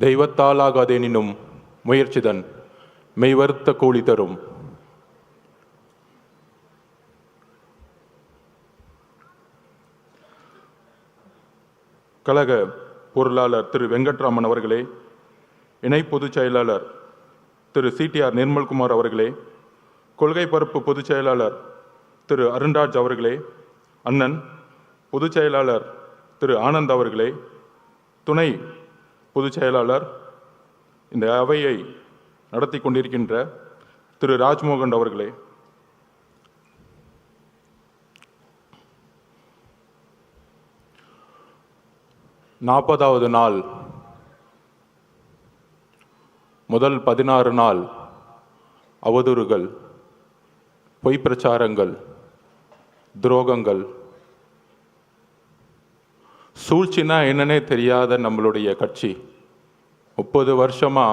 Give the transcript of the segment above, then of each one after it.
தெய்வத்தாலாகாதேனினும் முயற்சிதன் மெய்வருத்த கூலி தரும். கழக பொருளாளர் திரு வெங்கட்ராமன் அவர்களே, இணை பொதுச் செயலாளர் திரு சிடிஆர் நிர்மல்குமார் அவர்களே, கொள்கை பரப்பு பொதுச் செயலாளர் திரு அருண்ராஜ் அவர்களே, அண்ணன் பொதுச் செயலாளர் திரு ஆனந்த் அவர்களே, துணை பொதுச் செயலாளர், இந்த அவையை நடத்தி கொண்டிருக்கின்ற திரு ராஜ்மோகன் அவர்களே, நாற்பதாவது நாள் முதல் 16 நாள் அவதூறுகள், பொய் பிரச்சாரங்கள், துரோகங்கள், சூழ்ச்சினா என்னன்னே தெரியாத நம்மளுடைய கட்சி 30 வருஷமா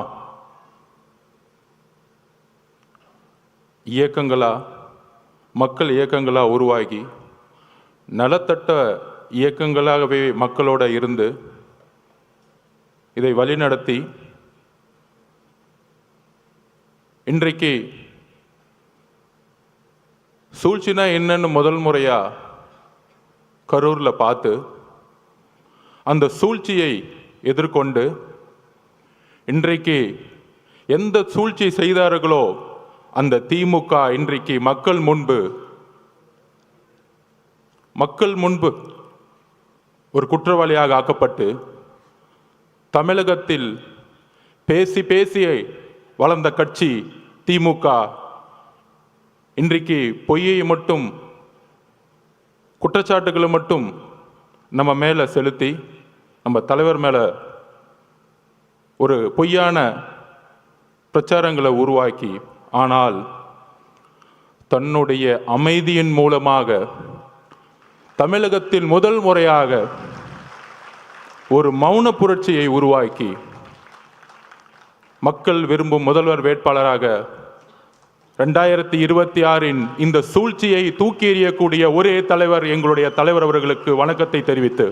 இயக்கங்களா, மக்கள் இயக்கங்களா உருவாகி நலத்தட்ட இயக்கங்களாகவே மக்களோட இருந்து இதை வழிநடத்தி இன்றைக்கு சூழ்ச்சினா என்னன்னு முதல் முறையா கரூரில் பார்த்து அந்த சூழ்ச்சியை எதிர்கொண்டு இன்றைக்கு எந்த சூழ்ச்சி செய்தார்களோ அந்த திமுக இன்றைக்கு மக்கள் முன்பு ஒரு குற்றவாளியாக ஆக்கப்பட்டு தமிழகத்தில் பேசி பேசி வளர்ந்த கட்சி திமுக இன்றைக்கு பொய்யை மட்டும், குற்றச்சாட்டுகளை மட்டும் நம்ம மேலே செலுத்தி நம்ம தலைவர் மேலே ஒரு பொய்யான பிரச்சாரங்களை உருவாக்கி, ஆனால் தன்னுடைய அமைதியின் மூலமாக தமிழகத்தில் முதல் முறையாக ஒரு மௌன புரட்சியை உருவாக்கி மக்கள் விரும்பும் முதல்வர் வேட்பாளராக 2026 இந்த சூழ்ச்சியை தூக்கி எறியக்கூடிய ஒரே தலைவர் எங்களுடைய தலைவர் அவர்களுக்கு வணக்கத்தை தெரிவித்து,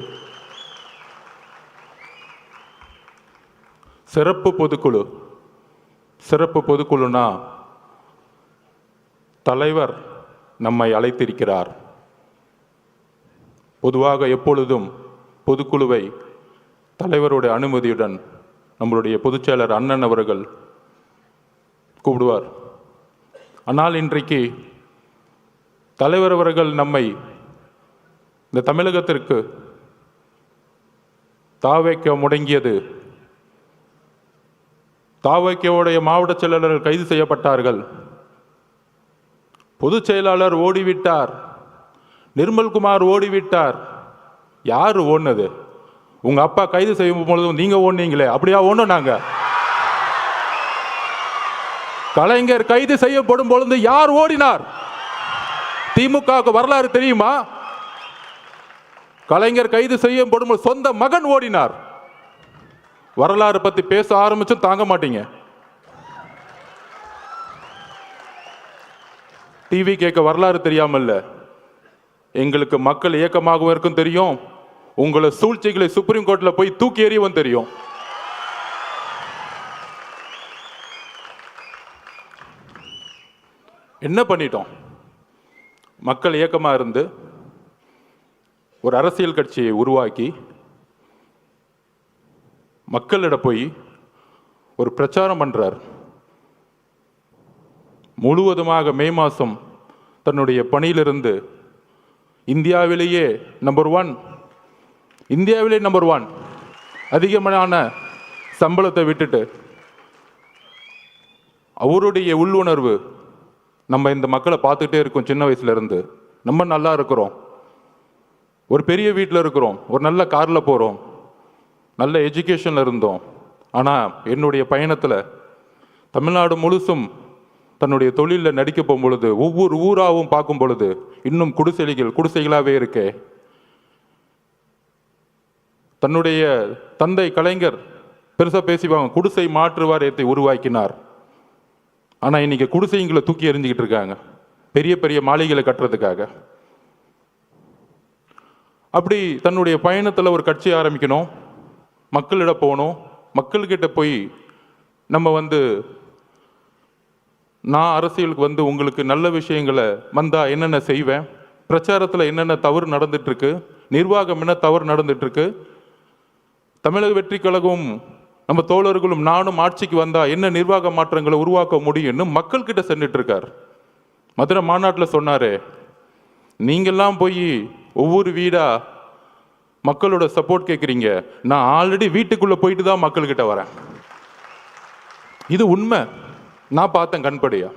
சிறப்பு பொதுக்குழுனா தலைவர் நம்மை அழைத்திருக்கிறார். பொதுவாக எப்பொழுதும் பொதுக்குழுவை தலைவருடைய அனுமதியுடன் நம்மளுடைய பொதுச்செயலர் அண்ணன் அவர்கள் கூப்பிடுவார். ஆனால் இன்றைக்கு தலைவர் அவர்கள் நம்மை இந்த தமிழகத்திற்கு தாவைக்க முடங்கியது, தாவைக்கவுடைய மாவட்ட செயலாளர்கள் கைது செய்யப்பட்டார்கள், பொதுச் செயலாளர் ஓடிவிட்டார், நிர்மல்குமார் ஓடிவிட்டார். யார் ஓடினது? உங்க அப்பா கைது செய்யும் பொழுதும் நீங்க ஓடினீங்களே, அப்படியா ஓடணும்? நாங்க கலைஞர் கைது செய்யப்படும் பொழுது யார் ஓடினார்? திமுக வரலாறு தெரியுமா? கலைஞர் கைது செய்யப்படும் சொந்த மகன் ஓடினார். வரலாறு பத்தி பேச ஆரம்பிச்சு தாங்க மாட்டீங்க. டிவி கேட்க வரலாறு தெரியாமல்ல, எங்களுக்கு மக்கள் இயக்கமாகவும் இருக்கும் தெரியும், உங்களை சூழ்ச்சிகளை சுப்ரீம் கோர்ட்ல போய் தூக்கி எறியவும் தெரியும். என்ன பண்ணிட்டோம்? மக்கள் இயக்கமா இருந்து ஒரு அரசியல் கட்சியை உருவாக்கி மக்களிடம் போய் ஒரு பிரச்சாரம் பண்றார். முழுவதுமாக மே மாதம் தன்னுடைய பணியிலிருந்து இந்தியாவிலேயே நம்பர் 1 அதிகமான சம்பளத்தை விட்டுட்டு அவருடைய உள்ளுணர்வு, நம்ம இந்த மக்களை பார்த்துக்கிட்டே இருக்கோம், சின்ன வயசுல இருந்து நம்ம நல்லா இருக்கிறோம், ஒரு பெரிய வீட்டில் இருக்கிறோம், ஒரு நல்ல காரில் போகிறோம், நல்ல எஜுகேஷனில் இருந்தோம். ஆனால் என்னுடைய பயணத்தில் தமிழ்நாடு முழுசும் தன்னுடைய தொழிலில் நடிக்க போகும் பொழுது, ஒவ்வொரு ஊராகவும் பார்க்கும் பொழுது இன்னும் குடிசைகளாகவே இருக்கே. தன்னுடைய தந்தை கலைஞர் பெருசாக பேசிப்பாங்க, குடிசை மாற்று வாரியத்தை உருவாக்கினார். ஆனால் இன்னைக்கு குடிசைங்களை தூக்கி எறிஞ்சிக்கிட்டு இருக்காங்க பெரிய பெரிய மாளிகைகளை கட்டுறதுக்காக. அப்படி தன்னுடைய பயணத்தில் ஒரு கட்சி ஆரம்பிக்கணும், மக்களிடம் போகணும், மக்கள்கிட்ட போய் நம்ம நான் அரசியலுக்கு உங்களுக்கு நல்ல விஷயங்களை வந்தால் என்னென்ன செய்வேன், பிரச்சாரத்தில் என்னென்ன தவறு நடந்துட்டுருக்கு, நிர்வாகம் என்ன தவறு நடந்துட்டுருக்கு, தமிழக வெற்றி கழகம் நம்ம தோழர்களும் நானும் ஆட்சிக்கு வந்தால் என்ன நிர்வாக மாற்றங்களை உருவாக்க முடியும்னு மக்கள்கிட்ட சென்றுட்டு இருக்கார். மதுரை மாநாட்டில் சொன்னார், நீங்கள்லாம் போய் ஒவ்வொரு வீடாக மக்களோட சப்போர்ட் கேட்குறீங்க, நான் ஆல்ரெடி வீட்டுக்குள்ளே போயிட்டு தான் மக்கள்கிட்ட வரேன். இது உண்மை, நான் பார்த்தேன் கண்படியா.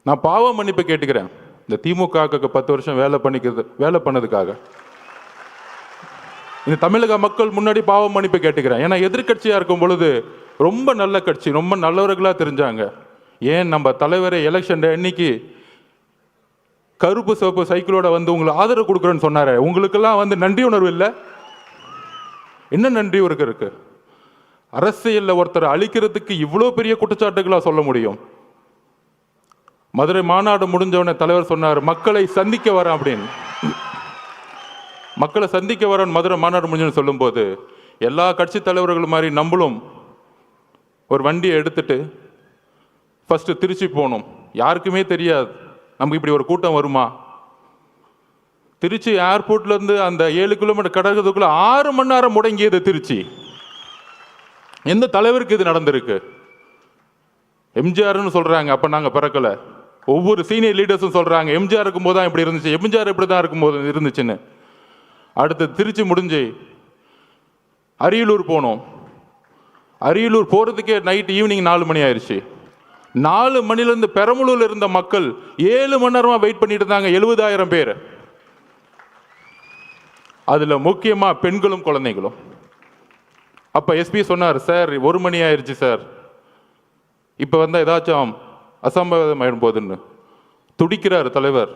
நான் பாவ மன்னிப்பு கேட்டுக்கிறேன் இந்த திமுக 10 வருஷம் வேலை பண்ணதுக்காக. இந்த தமிழக மக்கள் முன்னாடி பாவ மன்னிப்பு கேட்டுக்கிறேன். ஏன்னா எதிர்கட்சியாக இருக்கும் பொழுது ரொம்ப நல்ல கட்சி, ரொம்ப நல்லவர்களாக தெரிஞ்சாங்க. ஏன் நம்ம தலைவரை எலெக்ஷன் அன்னைக்கு கருப்பு சிவப்பு சைக்கிளோட உங்களுக்கு ஆதரவு கொடுக்குறேன்னு சொன்னாரு. உங்களுக்கெல்லாம் நன்றி உணர்வு இல்லை. என்ன நன்றி இருக்கு? அரசியலில் ஒருத்தர் அழிக்கிறதுக்கு இவ்வளோ பெரிய குற்றச்சாட்டுகளாக சொல்ல முடியும்? மதுரை மாநாடு முடிஞ்சவனே தலைவர் சொன்னார், மக்களை சந்திக்க வரேன் அப்படின்னு. மக்களை சந்திக்க வரேன் மதுரை மாநாடு முடிஞ்சு சொல்லும்போது எல்லா கட்சி தலைவர்கள் மாதிரி நம்மளும் ஒரு வண்டியை எடுத்துட்டு ஃபர்ஸ்ட் திருச்சி போகணும். யாருக்குமே தெரியாது நமக்கு இப்படி ஒரு கூட்டம் வருமா. திருச்சி ஏர்போர்ட்லேருந்து அந்த 7 கிலோமீட்டர் கடக்கிறதுக்குள்ள 6 மணி நேரம் முடங்கியது திருச்சி. எந்த தலைவருக்கு இது நடந்திருக்கு? எம்ஜிஆர்னு சொல்கிறாங்க, அப்போ நாங்கள் பிறக்கலை. ஒவ்வொரு சீனியர் லீடர்ஸும் சொல்கிறாங்க எம்ஜிஆர் இருக்கும்போது தான் இப்படி இருந்துச்சு, எம்ஜிஆர் இப்படி தான் இருக்கும்போது இருந்துச்சுன்னு. அடுத்து திருச்சி முடிஞ்சு அரியலூர் போனோம். அரியலூர் போகிறதுக்கே நைட் ஈவினிங் 4 மணி ஆயிடுச்சு. 4 மணிலேருந்து பெரம்பலூரில் இருந்த மக்கள் 7 மணி நேரமாக வெயிட் பண்ணிட்டு இருந்தாங்க, 70,000 பேர். அதில் முக்கியமாக பெண்களும் குழந்தைகளும். அப்போ எஸ்பி சொன்னார், சார் 1 மணி ஆயிடுச்சு சார், இப்போ ஏதாச்சும் அசம்பாவிதம் ஆயிடும் போதுன்னு. துடிக்கிறார் தலைவர்,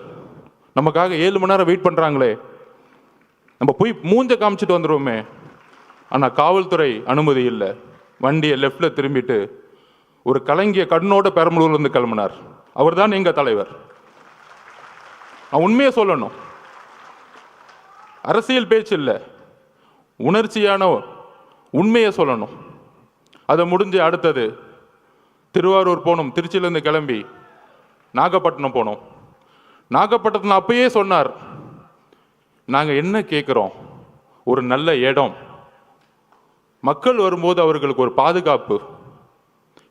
நமக்காக 7 மணி நேரம் வெயிட் பண்ணுறாங்களே, நம்ம போய் மூஞ்ச காமிச்சிட்டு வந்துடுவோமே. ஆனால் காவல்துறை அனுமதி இல்லை. வண்டியை லெஃப்டில் திரும்பிட்டு ஒரு கலங்கிய கண்ணோட பெரம்பலூர்லேருந்து கிளம்பினார். அவர் தான் எங்கள் தலைவர். உண்மையை சொல்லணும், அரசியல் பேச்சு இல்லை, உணர்ச்சியான உண்மையை சொல்லணும். அதை முடிஞ்சு அடுத்தது திருவாரூர் போனோம். திருச்சியிலேருந்து கிளம்பி நாகப்பட்டினம் போனோம். நாகப்பட்டினத்தில் அப்பயே சொன்னார், நாங்கள் என்ன கேட்குறோம், ஒரு நல்ல இடம், மக்கள் வரும்போது அவர்களுக்கு ஒரு பாதுகாப்பு.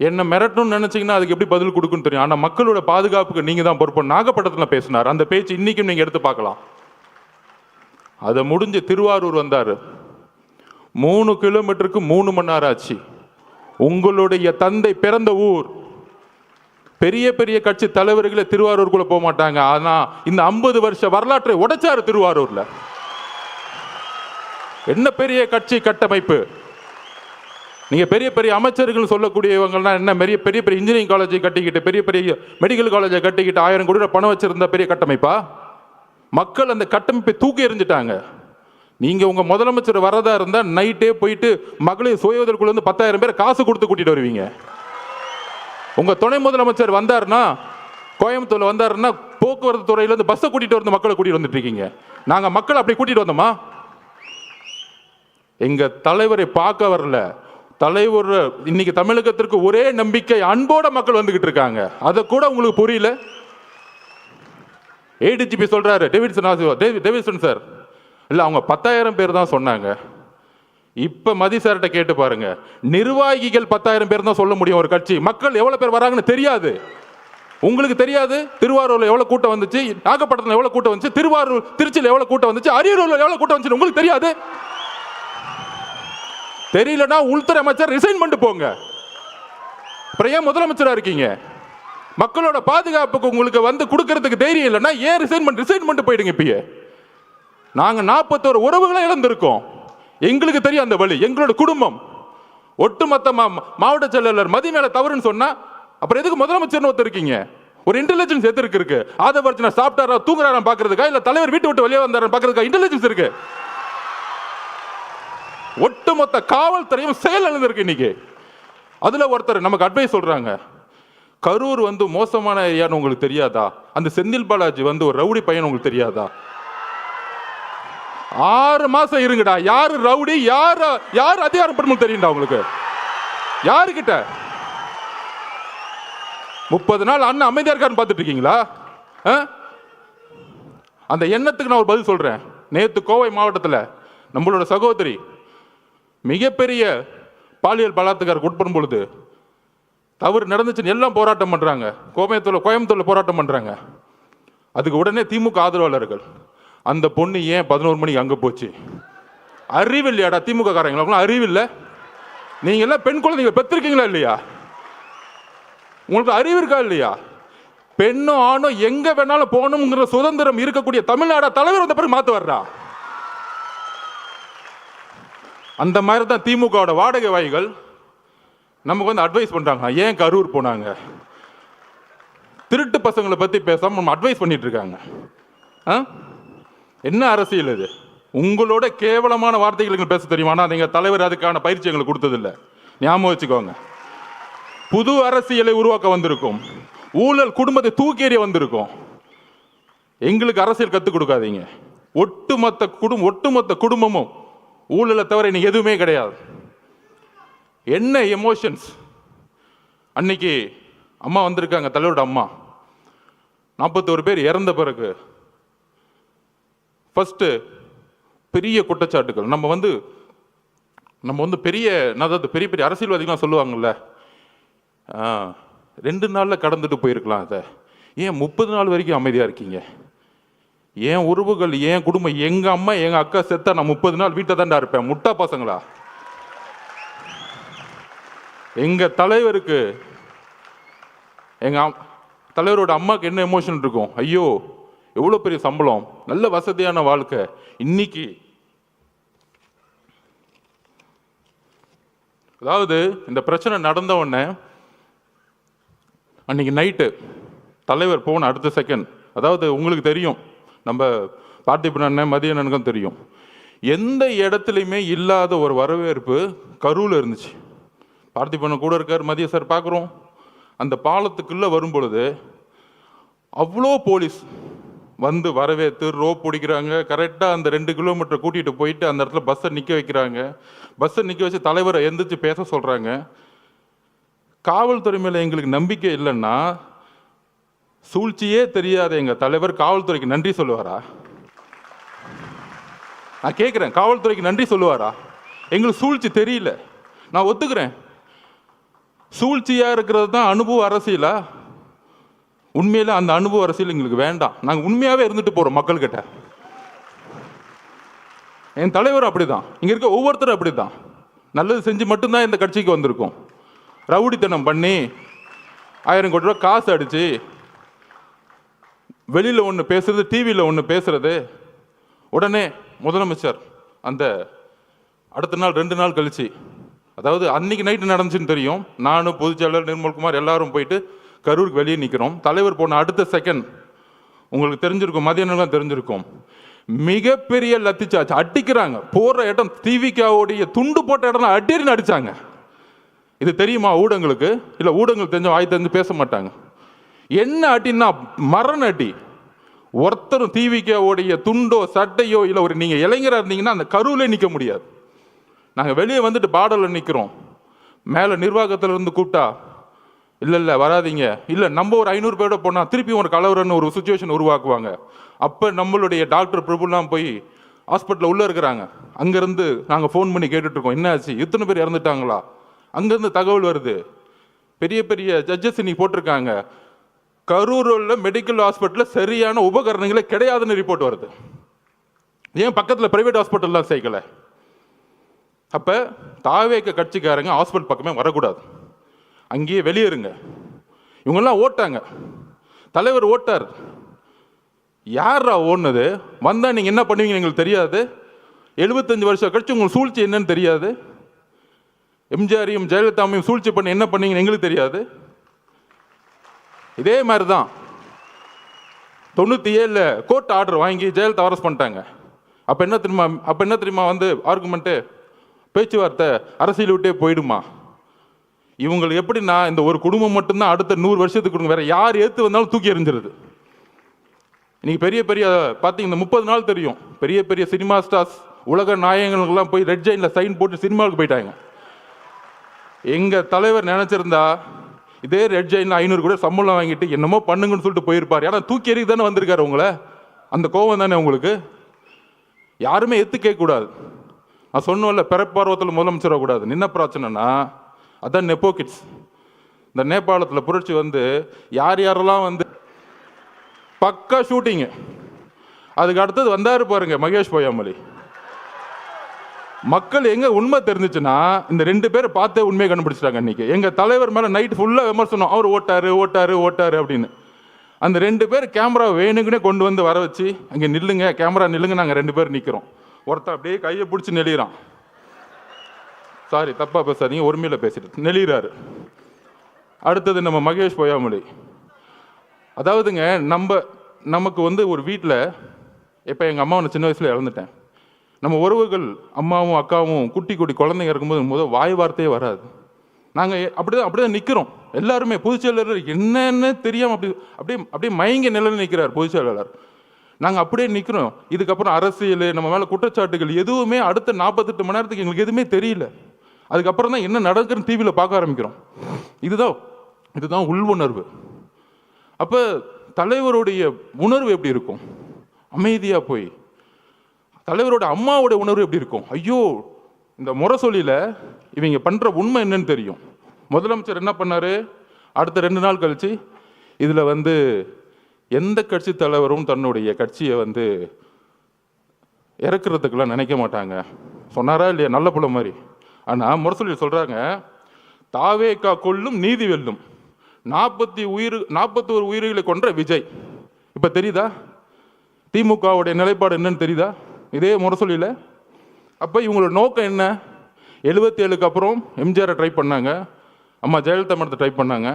என்ன மிரட்டணும்னு நினைச்சீங்கன்னா அதுக்கு எப்படி பதில் கொடுக்குன்னு தெரியும். ஆனால் மக்களோட பாதுகாப்புக்கு நீங்கள் தான் பொறுப்பு. நாகப்பட்டினத்தில் பேசினார். அந்த பேச்சு இன்னைக்கும் நீங்கள் எடுத்து பார்க்கலாம். அதை முடிஞ்சு திருவாரூர் வந்தார். 3 கிலோமீட்டருக்கு 3 மணி நேரம் ஆச்சு. உங்களுடைய தந்தை பிறந்த ஊர். பெரிய பெரிய கட்சி தலைவர்களே திருவாரூருக்குள்ள போக மாட்டாங்க. ஆனா இந்த 50 வருஷ வரலாற்றை உடைச்சாரு திருவாரூர்ல. என்ன பெரிய கட்சி கட்டமைப்பு. நீங்க பெரிய பெரிய அமைச்சர்கள் சொல்லக்கூடியவங்கலாம் என்ன பெரிய பெரிய இன்ஜினியரிங் காலேஜை கட்டிக்கிட்டு, பெரிய பெரிய மெடிக்கல் காலேஜை கட்டிக்கிட்டு 1000 கோடி பணம் வச்சிருந்த பெரிய கட்டமைப்பா? மக்கள் அந்த கட்டமைப்பை தூக்கி எறிஞ்சிட்டாங்க. நீங்க உங்க முதலமைச்சர் வரதா இருந்தா நைட்டே போயிட்டு மகளிர் சுய உதவிக்குள்ள 10,000 பேர் காசு கொடுத்து கூட்டிட்டு வருவீங்க. உங்க துணை முதலமைச்சர் வந்தாருன்னா, கோயம்புத்தூர்ல வந்தாருன்னா, போக்குவரத்து துறையிலேருந்து பஸ்ஸை கூட்டிட்டு வந்து மக்களை கூட்டிட்டு வந்துட்டு இருக்கீங்க. நாங்க மக்களை அப்படி கூட்டிட்டு வந்தோமா? எங்க தலைவரை பார்க்க வரல. தலைவர் இன்னைக்கு தமிழகத்திற்கு ஒரே நம்பிக்கை, அன்போட மக்கள் வந்துகிட்டு இருக்காங்க. அதை கூட உங்களுக்கு புரியல. ஏடிஜிபி சொல்றாரு, டேவிட்சன் சார், இல்ல அவங்க 10,000 பேர் தான் சொன்னாங்க. இப்ப மதி சார்கிட்ட கேட்டு பாருங்க, நிர்வாகிகள் 10,000 பேர் தான் சொல்ல முடியும் ஒரு கட்சி. மக்கள் எவ்வளவு பேர் வராங்கன்னு தெரியாது. உங்களுக்கு தெரியாது. திருவாரூர்ல எவ்வளவு கூட்டம் வந்துச்சு, நாகப்பட்டினத்துல எவ்வளவு கூட்டம் வந்துச்சு, திருச்சியில் எவ்வளவு கூட்டம் வந்துச்சு, அரியலூர்ல எவ்வளவு கூட்டம் வந்துச்சு உங்களுக்கு தெரியாது. தெரியலன்னா உள்துறை அமைச்சர் ரிசைன் பண்ணிட்டு போங்க. அப்புறம் ஏன் முதலமைச்சரா இருக்கீங்க? மக்களோட பாதுகாப்புக்கு உங்களுக்கு கொடுக்கறதுக்கு தைரியம் இல்லைன்னா ஏன் ரிசைன் பண்ணிட்டு போயிடுங்க. இப்பயே நாங்க 41 உறவுகளை இழந்திருக்கோம். எங்களுக்கு தெரியும் அந்த வழி. எங்களோட குடும்பம் ஒட்டுமொத்த மாவட்ட செயலாளர் மதி மேல தவறுன்னு சொன்னா அப்புறம் எதுக்கு முதலமைச்சர்னு ஒருத்தர் இருக்கீங்க? ஒரு இன்டெலிஜென்ஸ் எதுக்கு இருக்கு? ஆதவர்ஜனா சாப்பிட்டாரா தூங்குறாரா பாக்குறதுக்கா, இல்ல தலைவர் வீட்டு விட்டு வெளியே வந்தாரா பாக்குறதுக்கா இன்டெலிஜென்ஸ் இருக்கு? ஒட்டுமொத்த காவல்துறையும் செயல் இழந்திருக்கு இன்னைக்கு. அதுல ஒருத்தர் நமக்கு அட்வைஸ் சொல்றாங்க, கரூர் மோசமான ஏரியான்னு உங்களுக்கு தெரியாதா? அந்த செந்தில் பாலாஜி ஒரு ரவுடி பையன் உங்களுக்கு தெரியாதா? 6 மாசம் இருங்கடா, யாரு ரவுடி யாரு அதிகாரம் தெரியும்டா உங்களுக்கு. யாருக்கிட்ட? 30 நாள் அண்ணன் அமைதியா இருக்கான்னு பார்த்துட்டு இருக்கீங்களா? அந்த எண்ணத்துக்கு நான் ஒரு பதில் சொல்றேன். நேற்று கோவை மாவட்டத்தில் நம்மளோட சகோதரி மிகப்பெரிய பாலியல் பலாத்காரத்துக்கு உட்படும் பொழுது தவறு நடந்துச்சுன்னு எல்லாம் போராட்டம் பண்றாங்க. கோயம்புத்தூர்ல போராட்டம் பண்றாங்க. அதுக்கு உடனே திமுக ஆதரவாளர்கள் அந்த பொண்ணு ஏன் 11 மணிக்கு அங்க போச்சு? அறிவு இல்லையாடா திமுக காரங்களுக்குலாம்? அறிவு இல்லை? நீங்க எல்லாம் பெண் குழந்தைங்க பெற்றிருக்கீங்களா இல்லையா? உங்களுக்கு அறிவு இருக்கா இல்லையா? பெண்ணோ ஆணோ எங்க வேணாலும் போகணுங்கிற சுதந்திரம் இருக்கக்கூடிய தமிழ்நாடு தலைவர் வந்த பிறகு மாத்து வர்றா. அந்த மாதிரி தான் திமுக வாடகை வாய்கள் நமக்கு வந்து அட்வைஸ் பண்றாங்க. ஏன் கரூர் போனாங்க? திருட்டு பசங்களை பத்தி பேசாம நம்ம அட்வைஸ் பண்ணிட்டு இருக்காங்க. என்ன அரசியல் இது? உங்களோட கேவலமான வார்த்தைகள் பேச தெரியுமா? நீங்க தலைவர் அதுக்கான பயிற்சி எங்களுக்கு கொடுத்ததில்லை. ஞாபகம் வச்சுக்கோங்க. புது அரசியலை உருவாக்க வந்திருக்கும். ஊழல் குடும்பத்தை தூக்கி எறிய வந்திருக்கும். எங்களுக்கு அரசியல் கற்றுக் கொடுக்காதீங்க. ஒட்டுமொத்த குடும்பமும் ஊழலை தவிர இன்னைக்கு எதுவுமே கிடையாது. என்ன எமோஷன்ஸ்! அன்னைக்கு அம்மா வந்திருக்காங்க, தலைவரோட அம்மா. 41 பேர் இறந்த பிறகு ஃபர்ஸ்ட் பெரிய குற்றச்சாட்டுகள். நம்ம வந்து பெரிய பெரிய அரசியல்வாதிகள்லாம் சொல்லுவாங்கல்ல, 2 நாளில் கடந்துட்டு போயிருக்கலாம். அதை ஏன் 30 நாள் வரைக்கும் அமைதியாக இருக்கீங்க? ஏன் உறவுகள், ஏன் குடும்பம், எங்க அம்மா எங்க அக்கா செத்தா நான் 30 நாள் வீட்டை தாண்டா இருப்பேன்? முட்டா பசங்களா? எங்க தலைவருக்கு, எங்க தலைவரோட அம்மாவுக்கு என்ன எமோஷன் இருக்கும்? ஐயோ எவ்வளோ பெரிய சம்பளம், நல்ல வசதியான வாழ்க்கை. இன்னைக்கு அதாவது இந்த பிரச்சனை நடந்த உடனே அன்னைக்கு நைட்டு தலைவர் போன அடுத்த செகண்ட், அதாவது உங்களுக்கு தெரியும், நம்ம பார்த்திபன் அண்ணன் மதிய அண்ணனுக்கும் தெரியும், எந்த இடத்துலையுமே இல்லாத ஒரு வரவேற்பு கரூரில் இருந்துச்சு. பார்த்திபன் கூட இருக்கார், மதிய சார் பார்க்குறோம். அந்த பாலத்துக்குள்ளே வரும் பொழுது அவ்வளோ போலீஸ் வந்து வரவேற்று ரோப் பிடிக்கிறாங்க. கரெக்டாக அந்த 2 கிலோமீட்டர் கூட்டிகிட்டு போயிட்டு அந்த இடத்துல பஸ்ஸை நிற்க வைக்கிறாங்க. பஸ்ஸை நிற்க வச்சு தலைவரை எந்திரிச்சு பேச சொல்கிறாங்க. காவல்துறை மேலே எங்களுக்கு நம்பிக்கை இல்லைன்னா சூழ்ச்சியே தெரியாத எங்கள் தலைவர் காவல்துறைக்கு நன்றி சொல்லுவாரா? நான் கேட்குறேன், காவல்துறைக்கு நன்றி சொல்லுவாரா? எங்களுக்கு சூழ்ச்சி தெரியல, நான் ஒத்துக்கிறேன். சூழ்ச்சியாக இருக்கிறது தான் அனுபவ அரசியலா? உண்மையில அந்த அனுபவ அரசியல் எங்களுக்கு வேண்டாம். நாங்கள் உண்மையாகவே இருந்துட்டு போகிறோம் மக்கள்கிட்ட. என் தலைவர் அப்படிதான், இங்கே இருக்க ஒவ்வொருத்தரும் அப்படிதான். நல்லது செஞ்சு மட்டும்தான் இந்த கட்சிக்கு வந்திருக்கோம். ரவுடித்தனம் பண்ணி 1000 கோடி ரூபா காசு அடிச்சு வெளியில் ஒன்று பேசுறது, டிவியில் ஒன்று பேசுறது, உடனே முதலமைச்சர் அந்த அடுத்த நாள் 2 நாள் கழிச்சு, அதாவது அன்னைக்கு நைட்டு நடந்துச்சுன்னு தெரியும். நானும் பொதுச்செயலாளர் நிர்மல்குமார் எல்லாரும் போயிட்டு கரூருக்கு வெளியே நிற்கிறோம். தலைவர் போன அடுத்த செகண்ட் உங்களுக்கு தெரிஞ்சிருக்கும், மதியானம் தெரிஞ்சிருக்கும், மிகப்பெரிய லத்திச்சாச்சு அடிக்கிறாங்க. போடுற இடம் டிவிக்காவுடைய துண்டு போட்ட இடம் அடின்னு அடிச்சாங்க. இது தெரியுமா ஊடகங்களுக்கு? இல்லை, ஊடகங்கள் தெரிஞ்ச வாய் தெரிஞ்சு பேச மாட்டாங்க. என்ன அடின்னா மரண அடி. ஒருத்தரும் டிவிக்காவுடைய துண்டோ சட்டையோ இல்லை, ஒரு நீங்கள் இளைஞராக இருந்தீங்கன்னா அந்த கருவிலே நிற்க முடியாது. நாங்கள் வெளியே வந்துட்டு பாடலில் நிற்கிறோம். மேலே நிர்வாகத்தில் இருந்து கூப்பிட்டா இல்லை வராதிங்க, இல்லை நம்ம ஒரு 500 பேரோட போனால் திருப்பி ஒரு கலவரன்னு ஒரு சுச்சுவேஷன் உருவாக்குவாங்க. அப்போ நம்மளுடைய டாக்டர் பிரபுலாம் போய் ஹாஸ்பிட்டலில் உள்ளே இருக்கிறாங்க. அங்கேருந்து நாங்கள் ஃபோன் பண்ணி கேட்டுட்ருக்கோம், என்ன ஆச்சு, இத்தனை பேர் இறந்துட்டாங்களா? அங்கேருந்து தகவல் வருது, பெரிய பெரிய ஜட்ஜஸ் இன்னைக்கு போட்டிருக்காங்க, கரூரில் மெடிக்கல் ஹாஸ்பிட்டலில் சரியான உபகரணங்களே கிடையாதுன்னு ரிப்போர்ட் வருது. ஏன் பக்கத்தில் பிரைவேட் ஹாஸ்பிட்டல்லாம் சேர்க்கலை? அப்போ தாவேக்க கட்சிக்காரங்க ஹாஸ்பிட்டல் பக்கமே வரக்கூடாது, அங்கேயே வெளியேறுங்க. இவங்கெல்லாம் ஓட்டாங்க, தலைவர் ஓட்டார். யாரா ஓடுனது? வந்தால் நீங்கள் என்ன பண்ணுவீங்கன்னு எங்களுக்கு தெரியாது. 75 வருஷம் கழிச்சு உங்களுக்கு சூழ்ச்சி என்னன்னு தெரியாது. எம்ஜிஆரையும் ஜெயலலிதாவையும் சூழ்ச்சி பண்ணி என்ன பண்ணீங்கன்னு எங்களுக்கு தெரியாது. இதே மாதிரி தான் 97 கோர்ட் ஆர்டர் வாங்கி ஜெயலலிதா அரெஸ்ட் பண்ணிட்டாங்க. அப்போ என்ன தெரியுமா வந்து ஆர்குமெண்ட்டு, பேச்சுவார்த்தை அரசியல் விட்டே போயிடுமா? இவங்களுக்கு எப்படின்னா, இந்த ஒரு குடும்பம் மட்டும்தான் அடுத்த 100 வருஷத்துக்கு கொடுங்க, வேற யார் ஏற்று வந்தாலும் தூக்கி எறிஞ்சிருது. இன்னைக்கு பெரிய பெரிய பார்த்தீங்கன்னா 30 நாள் தெரியும், பெரிய பெரிய சினிமா ஸ்டார்ஸ், உலக நாயகங்களுக்கெல்லாம் போய் ரெட் ஜெயினில் சைன் போட்டு சினிமாவுக்கு போயிட்டாங்க. எங்கள் தலைவர் நினச்சிருந்தா இதே ரெட் ஜெயினில் 500 கூட சம்பளம் வாங்கிட்டு என்னமோ பண்ணுங்கன்னு சொல்லிட்டு போயிருப்பார். ஏன்னா தூக்கி எறிக்கு தானே வந்திருக்காரு உங்களை, அந்த கோபம் தானே உங்களுக்கு. யாருமே எத்து கேட்கக்கூடாது. நான் சொன்னோம்ல, பிறப்பார்வத்தில் முதலமைச்சர் கூடாது. என்ன பிரச்சனைனா அதான் நெப்போ கிட்ஸ். இந்த நேபாளத்தில் புரட்சி வந்து யார் யாரெல்லாம் வந்து பக்கா ஷூட்டிங்கு. அதுக்கு அடுத்தது வந்தாரு பாருங்க மகேஷ் பொய்யாமொழி. மக்கள் எங்க உண்மை தெரிஞ்சிச்சுன்னா இந்த 2 பேரை பார்த்தே உண்மையை கண்டுபிடிச்சிட்டாங்க. இன்னைக்கு எங்க தலைவர் மேல நைட் ஃபுல்லா விமர்சனம், அவர் ஓட்டாரு ஓட்டாரு ஓட்டாரு அப்படின்னு. அந்த 2 பேர் கேமரா வேணுங்கன்னே கொண்டு வந்து வர வச்சு, அங்கே நில்லுங்க, கேமரா நில்லுங்க, நாங்கள் 2 பேர் நிற்கிறோம். ஒருத்தன் அப்படியே கையை பிடிச்சி நெளிகிறான். சாரி தப்பா பேசாதீங்க, உரிமையில பேசிட்டு நெளிகிறாரு. அடுத்தது நம்ம மகேஷ் பொய்யாமொழி. அதாவதுங்க நமக்கு வந்து ஒரு வீட்டில், இப்போ எங்கள் அம்மாவை நான் சின்ன வயசில் இழந்துட்டேன். நம்ம உறவுகள் அம்மாவும் அக்காவும் குட்டி குட்டி குழந்தைங்க இருக்கும்போது முதல் வாய் வார்த்தையே வராது. நாங்கள் அப்படிதான் நிற்கிறோம் எல்லாருமே. பொதுச் செயலாளர் என்னன்னு தெரியாமல் அப்படியே மயங்க நிலையில் நிற்கிறார் பொதுச் செயலாளர். நாங்கள் அப்படியே நிற்கிறோம். இதுக்கப்புறம் அரசியல், நம்ம மேலே குற்றச்சாட்டுகள் எதுவுமே அடுத்த 48 மணி நேரத்துக்கு எங்களுக்கு எதுவுமே தெரியல. அதுக்கப்புறம் தான் என்ன நடக்குதுன்னு டிவியில் பார்க்க ஆரம்பிக்கிறோம். இதுதான் உள் உணர்வு. அப்போ தலைவருடைய உணர்வு எப்படி இருக்கும்? அமைதியாக போய். தலைவரோட அம்மாவோட உணர்வு எப்படி இருக்கும்? ஐயோ, இந்த முரசொலியில் இவங்க பண்ணுற உண்மை என்னன்னு தெரியும். முதலமைச்சர் என்ன பண்ணார்? அடுத்த 2 நாள் கழிச்சு இதில் வந்து எந்த கட்சி தலைவரும் தன்னுடைய கட்சியை வந்து இறக்குறதுக்கெல்லாம் நினைக்க மாட்டாங்க சொன்னாரா இல்லையா? நல்ல புள்ள மாதிரி. ஆனால் முரசொலியில் சொல்கிறாங்க, தாவேக்கா கொல்லும் நீதி வெல்லும், 41 உயிர்களை கொன்ற விஜய். இப்போ தெரியுதா திமுகவுடைய நிலைப்பாடு என்னன்னு தெரியுதா? இதே முரசொலியில். அப்போ இவங்களோட நோக்கம் என்ன? 77க்கு அப்புறம் எம்ஜிஆரை ட்ரை பண்ணாங்க, அம்மா ஜெயலலிதா மடத்தை ட்ரை பண்ணாங்க.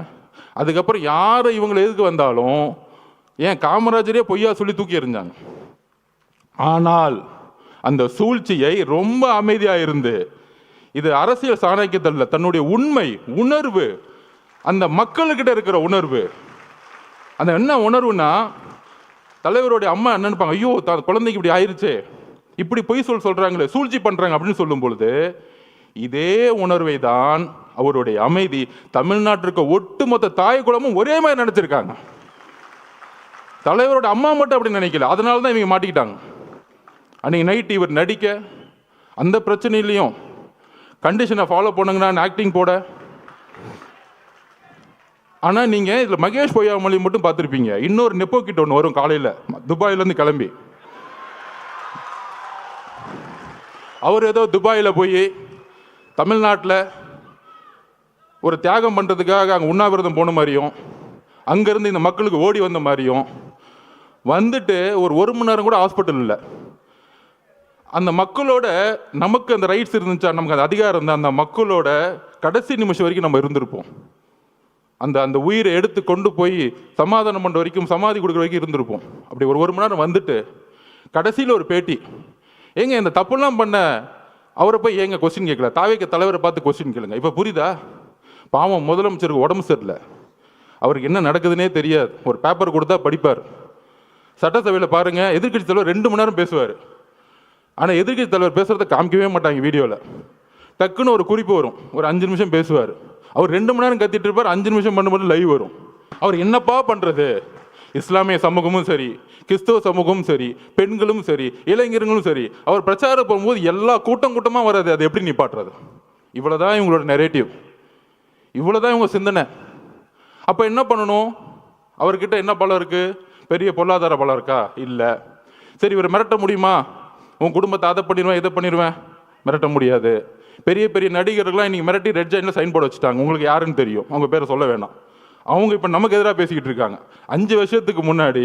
அதுக்கப்புறம் யார் இவங்களை எதுக்கு வந்தாலும் ஏன் காமராஜரே பொய்யா சொல்லி தூக்கி எறிஞ்சாங்க. ஆனால் அந்த சூழ்ச்சியை ரொம்ப அமைதியாக இருந்து, இது அரசியல் சாணக்கியத்தில் தன்னுடைய உண்மை உணர்வு, அந்த மக்கள்கிட்ட இருக்கிற உணர்வு. அந்த என்ன உணர்வுனா, தலைவருடைய அம்மா என்ன நினைப்பாங்க? ஐயோ, குழந்தைக்கு இப்படி ஆயிடுச்சு, இப்படி பொய் சொல்றாங்களே, சூழ்ச்சி பண்றாங்க அப்படின்னு சொல்லும் பொழுது, இதே உணர்வை தான் அவருடைய அமைதி தமிழ்நாட்டிற்கு ஒட்டுமொத்த தாய் குலமும் ஒரே மாதிரி நினைச்சிருக்காங்க. தலைவரோட அம்மா மட்டும் அப்படி நினைக்கல. அதனால தான் இவங்க மாட்டிக்கிட்டாங்க. அன்னைக்கு நைட் இவர் நடிக்க, அந்த பிரச்சனையிலையும் கண்டிஷனை ஃபாலோ பண்ணுங்கன்னு ஆக்டிங் போட. ஆனால் நீங்கள் இதில் மகேஷ் பொய்யாமொழி மட்டும் பார்த்துருப்பீங்க. இன்னொரு நெப்போ கிட்ட ஒன்று வரும் காலையில் துபாயிலேருந்து கிளம்பி. அவர் ஏதோ துபாயில் போய் தமிழ்நாட்டில் ஒரு தியாகம் பண்ணுறதுக்காக அங்கே உண்ணாவிரதம் போன மாதிரியும், அங்கேருந்து இந்த மக்களுக்கு ஓடி வந்த மாதிரியும் வந்துட்டு ஒரு மணி நேரம் கூட ஹாஸ்பிட்டல் இல்லை. அந்த மக்களோட நமக்கு அந்த ரைட்ஸ் இருந்துச்சா, நமக்கு அந்த அதிகாரம் இருந்தால் அந்த மக்களோட கடைசி நிமிஷம் வரைக்கும் நம்ம இருந்திருப்போம். அந்த உயிரை எடுத்து கொண்டு போய் சமாதானம் பண்ணுற வரைக்கும், சமாதி கொடுக்குற வரைக்கும் இருந்திருப்போம். அப்படி ஒரு மணி நேரம் வந்துட்டு கடைசியில் ஒரு பேட்டி, ஏங்க இந்த தப்புலாம் பண்ண அவரை போய் ஏங்க கொஸ்டின் கேட்கல, தாவேக்க தலைவரை பார்த்து கொஸ்டின் கேளுங்க. இப்போ புரியுதா? பாவம் முதலமைச்சருக்கு உடம்பு சரியில்லை, அவருக்கு என்ன நடக்குதுன்னே தெரியாது. ஒரு பேப்பர் கொடுத்தா படிப்பார். சட்டசபையில் பாருங்கள், எதிர்கட்சி தலைவர் 2 மணி நேரம் பேசுவார். ஆனால் எதிர்கட்சி தலைவர் பேசுகிறத காமிக்கவே மாட்டாங்க வீடியோவில். டக்குன்னு ஒரு குறிப்பு வரும், ஒரு 5 நிமிஷம் பேசுவார். அவர் 2 மணி நேரம் கத்திட்டு இருப்பார், 5 நிமிஷம் பண்ணும்போது லைவ் வரும். அவர் என்னப்பா பண்ணுறது? இஸ்லாமிய சமூகமும் சரி, கிறிஸ்தவ சமூகமும் சரி, பெண்களும் சரி, இளைஞர்களும் சரி, அவர் பிரச்சாரம் போகும்போது எல்லா கூட்டமாக வராது. அது எப்படி நிப்பாட்டுறது? இவ்வளோதான் இவங்களோட நெரேட்டிவ், இவ்வளோதான் இவங்க சிந்தனை. அப்போ என்ன பண்ணணும்? அவர்கிட்ட என்ன பலம் இருக்குது? பெரிய பொருளாதார பலம் இருக்கா? இல்லை. சரி, இவர் மிரட்ட முடியுமா? உன் குடும்பத்தை அதை பண்ணிடுவேன் இதை பண்ணிடுவேன், மிரட்ட முடியாது. பெரிய பெரிய நடிகர்கள்லாம் இன்றைக்கி மிரட்டி ரெட் ஜெயினில் சைன் போட வச்சுட்டாங்க. உங்களுக்கு யாருன்னு தெரியும், அவங்க பேரை சொல்ல வேணாம். அவங்க இப்போ நமக்கு எதிராக பேசிக்கிட்டு இருக்காங்க. 5 வருஷத்துக்கு முன்னாடி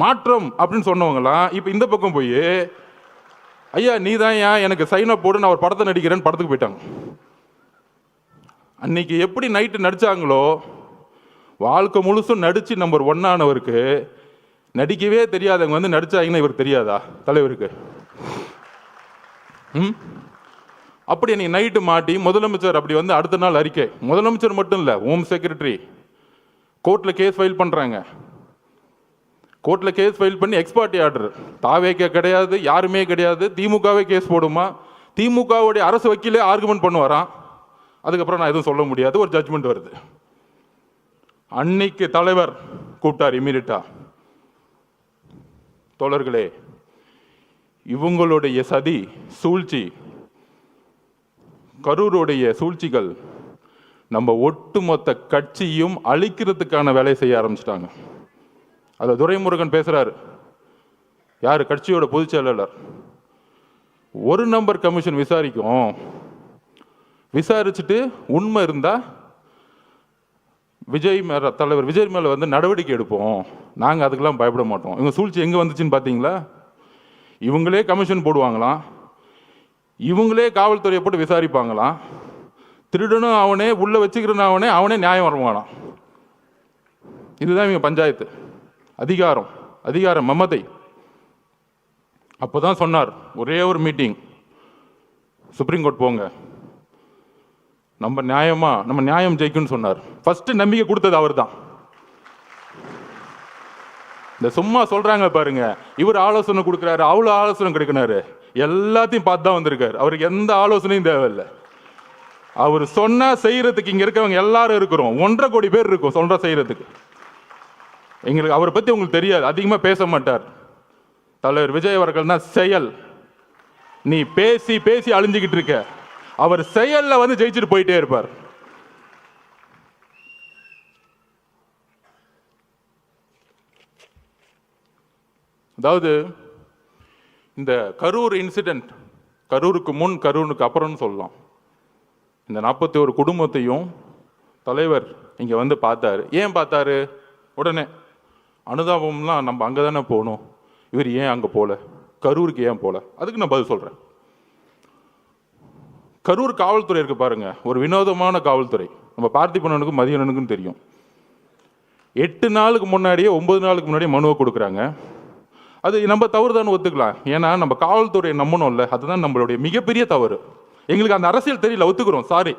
மாற்றம் அப்படின்னு சொன்னவங்களாம் இப்போ இந்த பக்கம் போய், ஐயா நீ தான் ஏன் எனக்கு சைனை போடு, நான் ஒரு படத்தை நடிக்கிறேன்னு படத்துக்கு போயிட்டாங்க. அன்னைக்கு எப்படி நைட்டு நடித்தாங்களோ, வாழ்க்கை முழுசும் நடித்து நம்பர் 1 ஆனவருக்கு நடிக்கவே தெரியாதவங்க வந்து நடிச்சாங்கன்னா இவருக்கு தெரியாதா தலைவருக்கு? அப்படி நீ நைட்டு மாட்டி முதலமைச்சர் அப்படி வந்து அடுத்த நாள் அறிக்கை, முதலமைச்சர் மட்டும் இல்லை, ஹோம் செக்ரட்டரி கோர்ட்டில் கேஸ் ஃபைல் பண்ணுறாங்க. கோர்ட்டில் கேஸ் ஃபைல் பண்ணி எக்ஸ்பார்ட்டி ஆர்டர். தாவேக்க கிடையாது, யாருமே கிடையாது, திமுகவே கேஸ் போடுமா? திமுகவுடைய அரசு வக்கீலே ஆர்குமெண்ட் பண்ணுவாராம். அதுக்கப்புறம் நான் எதுவும் சொல்ல முடியாது, ஒரு ஜட்ஜ்மெண்ட் வருது. அன்னைக்கு தலைவர் கூப்பிட்டார் இமீடியட்டா, தோழர்களே இவங்களுடைய சதி சூழ்ச்சி, கரூருடைய சூழ்ச்சிகள் நம்ம ஒட்டுமொத்த கட்சியும் அழிக்கிறதுக்கான வேலையை செய்ய ஆரம்பிச்சிட்டாங்க. அதில் துரைமுருகன் பேசுறாரு, யார் கட்சியோட பொதுச் செயலாளர். ஒரு நம்பர் கமிஷன் விசாரிக்கும், விசாரிச்சுட்டு உண்மை இருந்தா தலைவர் விஜய் மேல வந்து நடவடிக்கை எடுப்போம், நாங்கள் அதுக்கெல்லாம் பயப்பட மாட்டோம். இவங்க சூழ்ச்சி எங்கே வந்துச்சுன்னு பார்த்தீங்களா? இவங்களே கமிஷன் போடுவாங்களாம், இவங்களே காவல்துறையை போட்டு விசாரிப்பாங்களாம், திருடனும் அவனே, உள்ள வச்சுக்கிறனும் அவனே, அவனே நியாயம் வருவானாம். இதுதான் இவங்க பஞ்சாயத்து. அதிகாரம், அதிகாரம் மமதை. அப்போதான் சொன்னார், ஒரே ஒரு மீட்டிங், சுப்ரீம் கோர்ட் போங்க, நம்ம நியாயம் ஜெயிக்கும்னு சொன்னார். ஃபர்ஸ்ட் நம்பிக்கை கொடுத்தது அவர் தான். இந்த சும்மா சொல்றாங்க பாருங்க, இவர் ஆலோசனை கொடுக்குறாரு, அவ்வளோ ஆலோசனை கிடைக்கிறாரு, எல்லாத்தையும் பார்த்து தான் வந்திருக்காரு. அவருக்கு எந்த ஆலோசனையும் தேவையில்லை. அவர் சொன்னா செய்யறதுக்கு இங்க இருக்கவங்க எல்லாரும் இருக்கிறோம், 1.5 கோடி பேர் இருக்கும் சொல்ற செய்யறதுக்கு. எங்களுக்கு அவரை பத்தி உங்களுக்கு தெரியாது, அதிகமா பேச மாட்டார். தலைவர் விஜய் அவர்கள் தான் செயல். நீ பேசி பேசி அழிஞ்சுக்கிட்டு இருக்க, அவர் செயல்ல வந்து ஜெயிச்சுட்டு போயிட்டே இருப்பார். அதாவது இந்த கரூர் இன்சிடென்ட், கரூருக்கு முன் கரூருக்கு அப்புறம்னு சொல்லலாம். இந்த 41 குடும்பத்தையும் தலைவர் இங்கே வந்து பார்த்தாரு. ஏன் பார்த்தாரு? உடனே அனுதாபம்லாம் நம்ம அங்கே தானே போகணும், இவர் ஏன் அங்கே போகல, கரூருக்கு ஏன் போகல? அதுக்கு நான் பதில் சொல்கிறேன். கரூர் காவல்துறை இருக்கு பாருங்க, ஒரு வினோதமான காவல்துறை. நம்ம பார்த்திபனுக்கும் மதியனுக்கும் தெரியும். 8 நாளுக்கு முன்னாடியே 9 நாளுக்கு முன்னாடியே மனுவை கொடுக்குறாங்க. அது நம்ம தவறு தான் ஒத்துக்கலாம், ஏன்னா நம்ம காவல்துறையை நம்பணும்ல, அதுதான் நம்மளுடைய மிகப்பெரிய தவறு. எங்களுக்கு அந்த அரசியல் தெரியல, ஒத்துக்கிறோம், சாரி,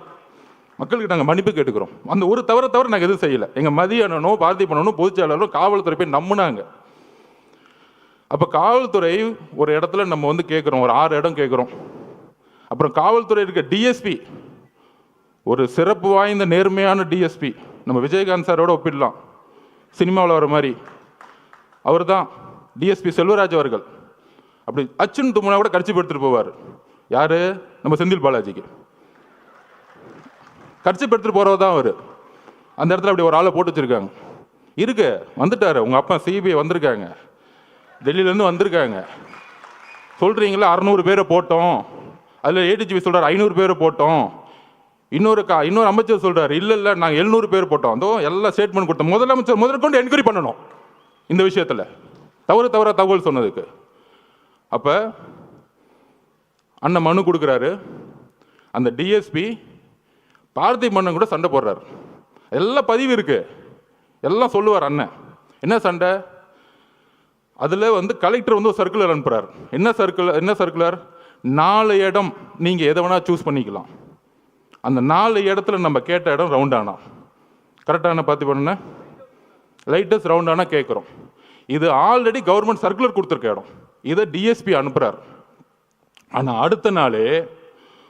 மக்களுக்கு நாங்கள் மன்னிப்பு கேட்டுக்கிறோம். அந்த ஒரு தவிர நாங்கள் எதுவும் செய்யலை. எங்கள் மதியனும் பார்த்திபனும் பொதுச் செயலாளரும் காவல்துறை போய் நம்பினாங்க. அப்போ காவல்துறை ஒரு இடத்துல நம்ம வந்து கேட்குறோம், ஒரு 6 இடம் கேட்குறோம். அப்புறம் காவல்துறை இருக்க டிஎஸ்பி, ஒரு சிறப்பு வாய்ந்த நேர்மையான டிஎஸ்பி, நம்ம விஜயகாந்த் சாரோட ஒப்பிடலாம், சினிமாவில் வர மாதிரி. அவர் தான் டிஎஸ்பி செல்வராஜ் அவர்கள். அப்படி அச்சுன்னு தும்முனா கூட கட்சி எடுத்துட்டு போவார். யாரு? நம்ம செந்தில் பாலாஜிக்கு கட்சி எடுத்துட்டு போறவர் தான் அவர். அந்த இடத்துல அப்படி ஒரு ஆளை போட்டு வச்சிருக்காங்க. இருக்கு, வந்துட்டாரு உங்க அப்பா, சிபிஐ வந்திருக்காங்க, டெல்லியிலேருந்து வந்திருக்காங்க. சொல்றீங்களா 600 பேரை போட்டோம், அதில் ஏடிஜிபி சொல்றாரு 500 பேரை போட்டோம், இன்னொரு அமைச்சர் சொல்றாரு இல்லை நாங்கள் 700 பேர் போட்டோம். அதோ எல்லாம் ஸ்டேட்மெண்ட் கொடுத்தோம். முதலமைச்சர் முதற்கொண்டு என்கொயரி பண்ணணும் இந்த விஷயத்தில், தவறா தகவல் சொன்னதுக்கு. அப்போ அண்ணன் மனு கொடுக்குறாரு. அந்த டிஎஸ்பி பார்த்திபன் கூட சண்டை போடுறாரு. எல்லாம் பதிவு இருக்கு, எல்லாம் சொல்லுவார் அண்ணன். என்ன சண்டை? அதில் வந்து கலெக்டர் வந்து ஒரு சர்க்குலர் அனுப்புறாரு. என்ன சர்க்குலர்? 4 இடம் நீங்கள் எதை வேணா சூஸ் பண்ணிக்கலாம். அந்த 4 இடத்துல நம்ம கேட்ட இடம் ரவுண்டானா, கரெக்டான பார்த்திபன் லைட்டஸ்ட் ரவுண்டானா கேட்குறோம். இது ஆல்ரெடி கவர்மெண்ட் சர்க்குலர் கொடுத்துருக்க இடம். இதை டிஎஸ்பி அனுப்புறாரு. ஆனால் அடுத்த நாளே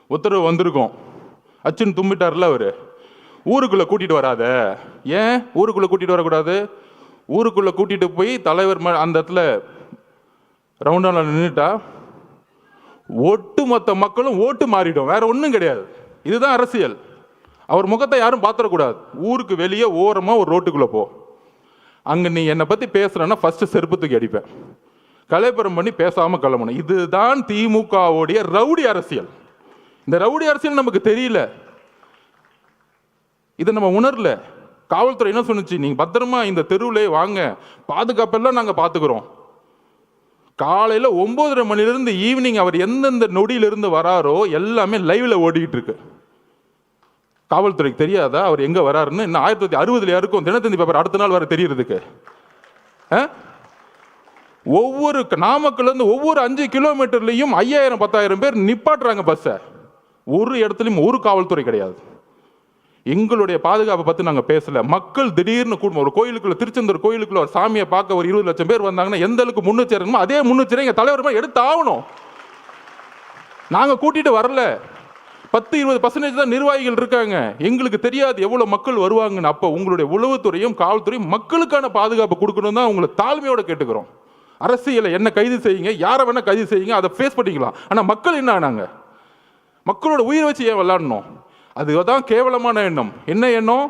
உத்தரவு வந்திருக்கும். அச்சுன்னு தும்பிட்டார்ல அவர், ஊருக்குள்ளே கூட்டிகிட்டு வராத. ஏன் ஊருக்குள்ளே கூட்டிகிட்டு வரக்கூடாது? ஊருக்குள்ளே கூட்டிகிட்டு போய் தலைவர் அந்த இடத்துல ரவுண்டான நின்றுட்டா ஒட்டுமொத்த மக்களும் ஓட்டு மாறிடும், வேற ஒன்றும் கிடையாது. இதுதான் அரசியல். அவர் முகத்தை யாரும் பார்த்துடக்கூடாது. ஊருக்கு வெளியே ஓரமாக ஒரு ரோட்டுக்குள்ளே போ, அங்கே நீ என்னை பற்றி பேசுகிறேன்னா ஃபஸ்ட்டு செருப்பத்துக்கு அடிப்பேன், கலைப்புறம் பண்ணி பேசாமல் கிளம்பணும். இதுதான் திமுகவுடைய ரவுடி அரசியல். இந்த ரவுடி அரசியல் நமக்கு தெரியல, இதை நம்ம உணரல. காவல்துறை என்ன சொன்னுச்சு? நீங்கள் பத்திரமா இந்த தெருவிலே வாங்க, பாதுகாப்பெல்லாம் நாங்கள் பார்த்துக்கிறோம். காலையில் 9:30 மணிலிருந்து ஈவினிங் அவர் எந்தெந்த நொடியிலிருந்து வராரோ எல்லாமே லைவ்ல ஓடிக்கிட்டு இருக்கு. காவல்துறைக்கு தெரியாதா அவர் எங்கே வராருன்னு? இன்னும் 1960 இருக்கும் தினத்தந்தி பேப்பர் அடுத்த நாள் வர தெரியறதுக்கு. ஒவ்வொரு நாமக்கல்லேருந்து ஒவ்வொரு 5 கிலோமீட்டர்லையும் 5000-10,000 பேர் நிப்பாட்டுறாங்க பஸ்ஸை. ஒரு இடத்துலையும் ஒரு காவல்துறை கிடையாது. எங்களுடைய பாதுகாப்பை பற்றி நாங்கள் பேசலை. மக்கள் திடீர்னு கூடும், ஒரு கோயிலுக்குள்ள, திருச்செந்தூர் கோயிலுக்குள்ள ஒரு சாமியை பார்க்க ஒரு 20 லட்சம் பேர் வந்தாங்கன்னா எந்த அளவுக்கு முன்னெச்சரிக்கணுமோ அதே முன்னெச்சரிக்கை எங்கள் தலைவர் எடுத்து ஆகணும். நாங்கள் கூட்டிட்டு வரல. 10-20% தான் நிர்வாகிகள் இருக்காங்க. எங்களுக்கு தெரியாது எவ்வளோ மக்கள் வருவாங்கன்னு. அப்போ உங்களுடைய உளவுத்துறையும் காவல்துறையும் மக்களுக்கான பாதுகாப்பு கொடுக்கணும் தான் உங்களை தாழ்மையோட கேட்டுக்கிறோம். அரசியலை என்ன கைது செய்யுங்க, யாரை வேணால் கைது செய்யுங்க, அதை ஃபேஸ் பண்ணிக்கலாம். ஆனால் மக்கள் என்ன ஆனாங்க? மக்களோட உயிரை வச்சு ஏன் விளாடணும்? அதுதான் கேவலமான எண்ணம். என்ன எண்ணம்?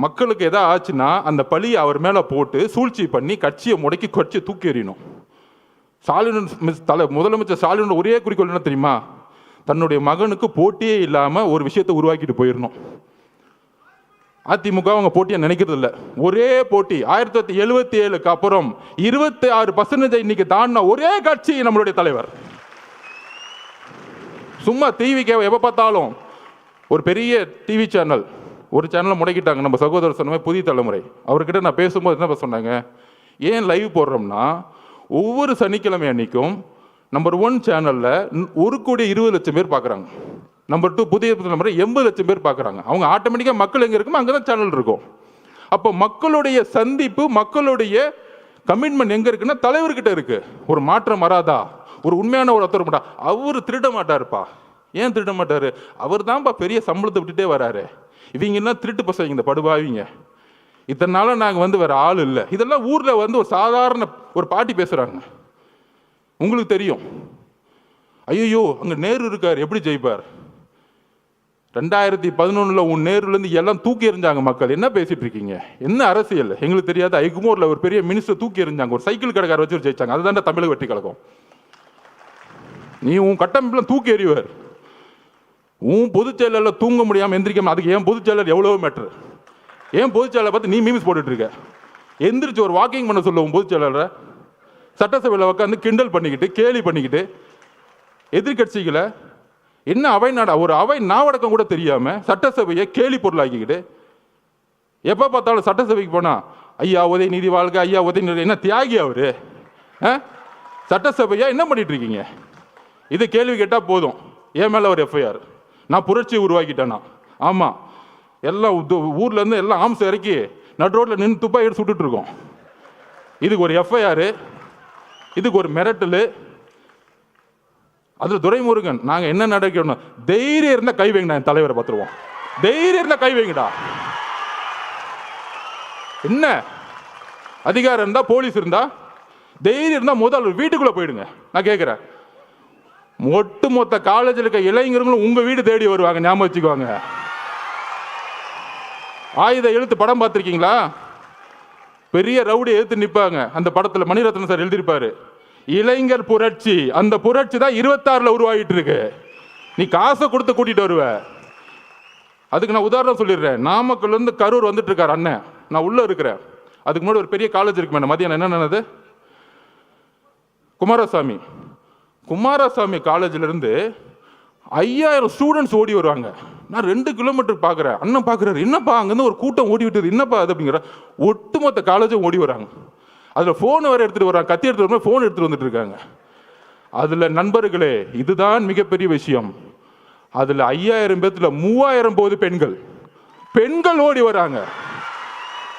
மக்களுக்கு எதாவது ஆச்சுன்னா அந்த பழியை அவர் மேலே போட்டு சூழ்ச்சி பண்ணி கட்சியை முடக்கி கட்சியை தூக்கி எறியணும். முதலமைச்சர் ஸ்டாலினோட ஒரே குறிக்கோள் என்ன தெரியுமா? தன்னுடைய மகனுக்கு போட்டியே இல்லாமல் ஒரு விஷயத்தை உருவாக்கிட்டு போயிடணும். அதிமுக அவங்க போட்டியை நினைக்கிறது இல்லை. ஒரே போட்டி 1977க்கு அப்புறம் 26% இன்னைக்கு தாண்டின ஒரே கட்சி நம்மளுடைய தலைவர். சும்மா டிவிக்கு எப்போ பார்த்தாலும் ஒரு பெரிய டிவி சேனல் ஒரு சேனலை முடக்கிட்டாங்க. நம்ம சகோதரர் சொன்ன மாதிரி புதிய தலைமுறை. அவர்கிட்ட நான் பேசும்போது என்ன சொன்னாங்க, ஏன் லைவ் போடுறோம்னா ஒவ்வொரு சனிக்கிழமை அன்னைக்கும் நம்பர் 1 சேனலில் 1,20,00,000 பேர் பார்க்குறாங்க. நம்பர் 2 புதிய தலைமுறை 80,00,000 பேர் பார்க்குறாங்க. அவங்க ஆட்டோமேட்டிக்காக மக்கள் எங்கே இருக்குமோ அங்கே தான் சேனல் இருக்கும். அப்போ மக்களுடைய சந்திப்பு, மக்களுடைய கமிட்மெண்ட் எங்கே இருக்குன்னா தலைவர்கிட்ட இருக்கு. ஒரு மாற்றம் வராதா? ஒரு உண்மையான ஒரு ஒருத்தர் மாட்டா. அவர் திருட மாட்டாருப்பா. ஏன் திருட மாட்டாரு? அவர் தான்ப்பா பெரிய சம்பளத்தை விட்டுட்டே வராரு. இவங்கன்னா திருட்டு பசங்க, இந்த படுபாவிங்க. இத்தனை நாளாக நாங்கள் வேற ஆள் இல்லை. இதெல்லாம் ஊரில் ஒரு சாதாரண ஒரு பாட்டி பேசுகிறாங்க. உங்களுக்கு தெரியும், ஐயோ அங்கே நேரு இருக்கார், எப்படி ஜெயிப்பார்? 2011 உன் நேருலேருந்து எல்லாம் தூக்கி எறிஞ்சாங்க மக்கள். என்ன பேசிட்டு இருக்கீங்க? என்ன அரசியல் எங்களுக்கு தெரியாது. ஐகுமோரில் ஒரு பெரிய மினிஸ்டர் தூக்கி எறிஞ்சாங்க. ஒரு சைக்கிள் கடைக்கார வச்சு ஜெயிச்சாங்க. அதுதான் தமிழக வெற்றி கழகம். நீ உன் கட்டமைப்புலாம் தூக்கி எறிவார். உன் பொதுச் செயலரில் தூங்க முடியாமல் எந்திரிக்காம, அதுக்கு ஏன் பொதுச் செயலர் எவ்வளோ மேட்ரு? ஏன் பொதுச் செயலரை பார்த்து நீ மீம்ஸ் போட்டுட்டு இருக்க? எந்திரிச்சு ஒரு வாக்கிங் பண்ண சொல்ல உன் பொதுச் செயலரை. சட்டசபையில் உட்காந்து கிண்டல் பண்ணிக்கிட்டு கேலி பண்ணிக்கிட்டு எதிர்கட்சிகளை என்ன அவை நாடா, ஒரு அவை நாவடக்கம் கூட தெரியாமல் சட்டசபையை கேலி பொருளாக்கிக்கிட்டு எப்போ பார்த்தாலும் சட்டசபைக்கு போனால் ஐயா உதயநிதி வாழ்க, ஐயா உதயநிதி. என்ன தியாகி அவரு? சட்டசபையா என்ன பண்ணிட்டு இருக்கீங்க? இது கேள்வி கேட்டால் போதும், என் மேலே ஒரு எஃப்ஐஆர். நான் புரட்சியை உருவாக்கிட்டேன்னா ஆமாம், எல்லாம் ஊர்லேருந்து எல்லாம் ஆம்ஸ் இறக்கி நடு ரோட்டில் நின்று துப்பாக்கி எடுத்து சுட்டுட்டு இருக்கோம். இதுக்கு ஒரு எஃப்ஐஆர், இதுக்கு ஒரு மிரட்டல். அதில் துரைமுருகன் நாங்கள் என்ன நடக்கணும்? தைரியம் இருந்தால் கை வைங்கடா, என் தலைவரை பார்த்துருவோம். தைரியம் இருந்தால் கை வைங்கடா. என்ன அதிகாரம் இருந்தால், போலீஸ் இருந்தால், தைரியம் இருந்தால் முதல் வீட்டுக்குள்ளே போயிடுங்க. நான் கேட்குறேன், ஒட்டுமொத்த காலேஜில் இருக்க இளைஞர்களும் உங்கள் வீடு தேடி வருவாங்க, ஞாபகம் வச்சுக்குவாங்க. ஆயுத எழுத்து படம் பார்த்துருக்கீங்களா? பெரிய ரவுடி எழுத்து நிற்பாங்க. அந்த படத்தில் மணிரத்னம் சார் எழுதியிருப்பாரு, இளைஞர் புரட்சி. அந்த புரட்சி தான் 26 உருவாகிட்டு இருக்கு. நீ காசை கொடுத்து கூட்டிட்டு வருவ. அதுக்கு நான் உதாரணம் சொல்லிடுறேன். நாமக்கல்லேருந்து கரூர் வந்துட்டு இருக்காரு அண்ணன், நான் உள்ளே இருக்கிறேன். அதுக்கு முன்னாடி ஒரு பெரிய காலேஜ் இருக்கு மேடம். மதியானம் என்ன நடந்தது? குமாரசாமி காலேஜிலேருந்து 5000 ஸ்டூடெண்ட்ஸ் ஓடி வருவாங்க. நான் 2 கிலோமீட்டர் பார்க்குறேன். அண்ணன் பார்க்குறாரு, என்னப்பா அங்கேருந்து ஒரு கூட்டம் ஓடி விட்டது, என்னப்பா அது அப்படிங்கிற. ஒட்டுமொத்த காலேஜும் ஓடி வராங்க. அதில் ஃபோன் வேறு எடுத்துகிட்டு வராங்க, கத்தி எடுத்துகிட்டு வரும்போது ஃபோன் எடுத்துகிட்டு வந்துட்டு இருக்காங்க. அதில் நண்பர்களே, இதுதான் மிகப்பெரிய விஷயம். அதில் 5000 பேர்த்துல 3000 போது பெண்கள் ஓடி வராங்க.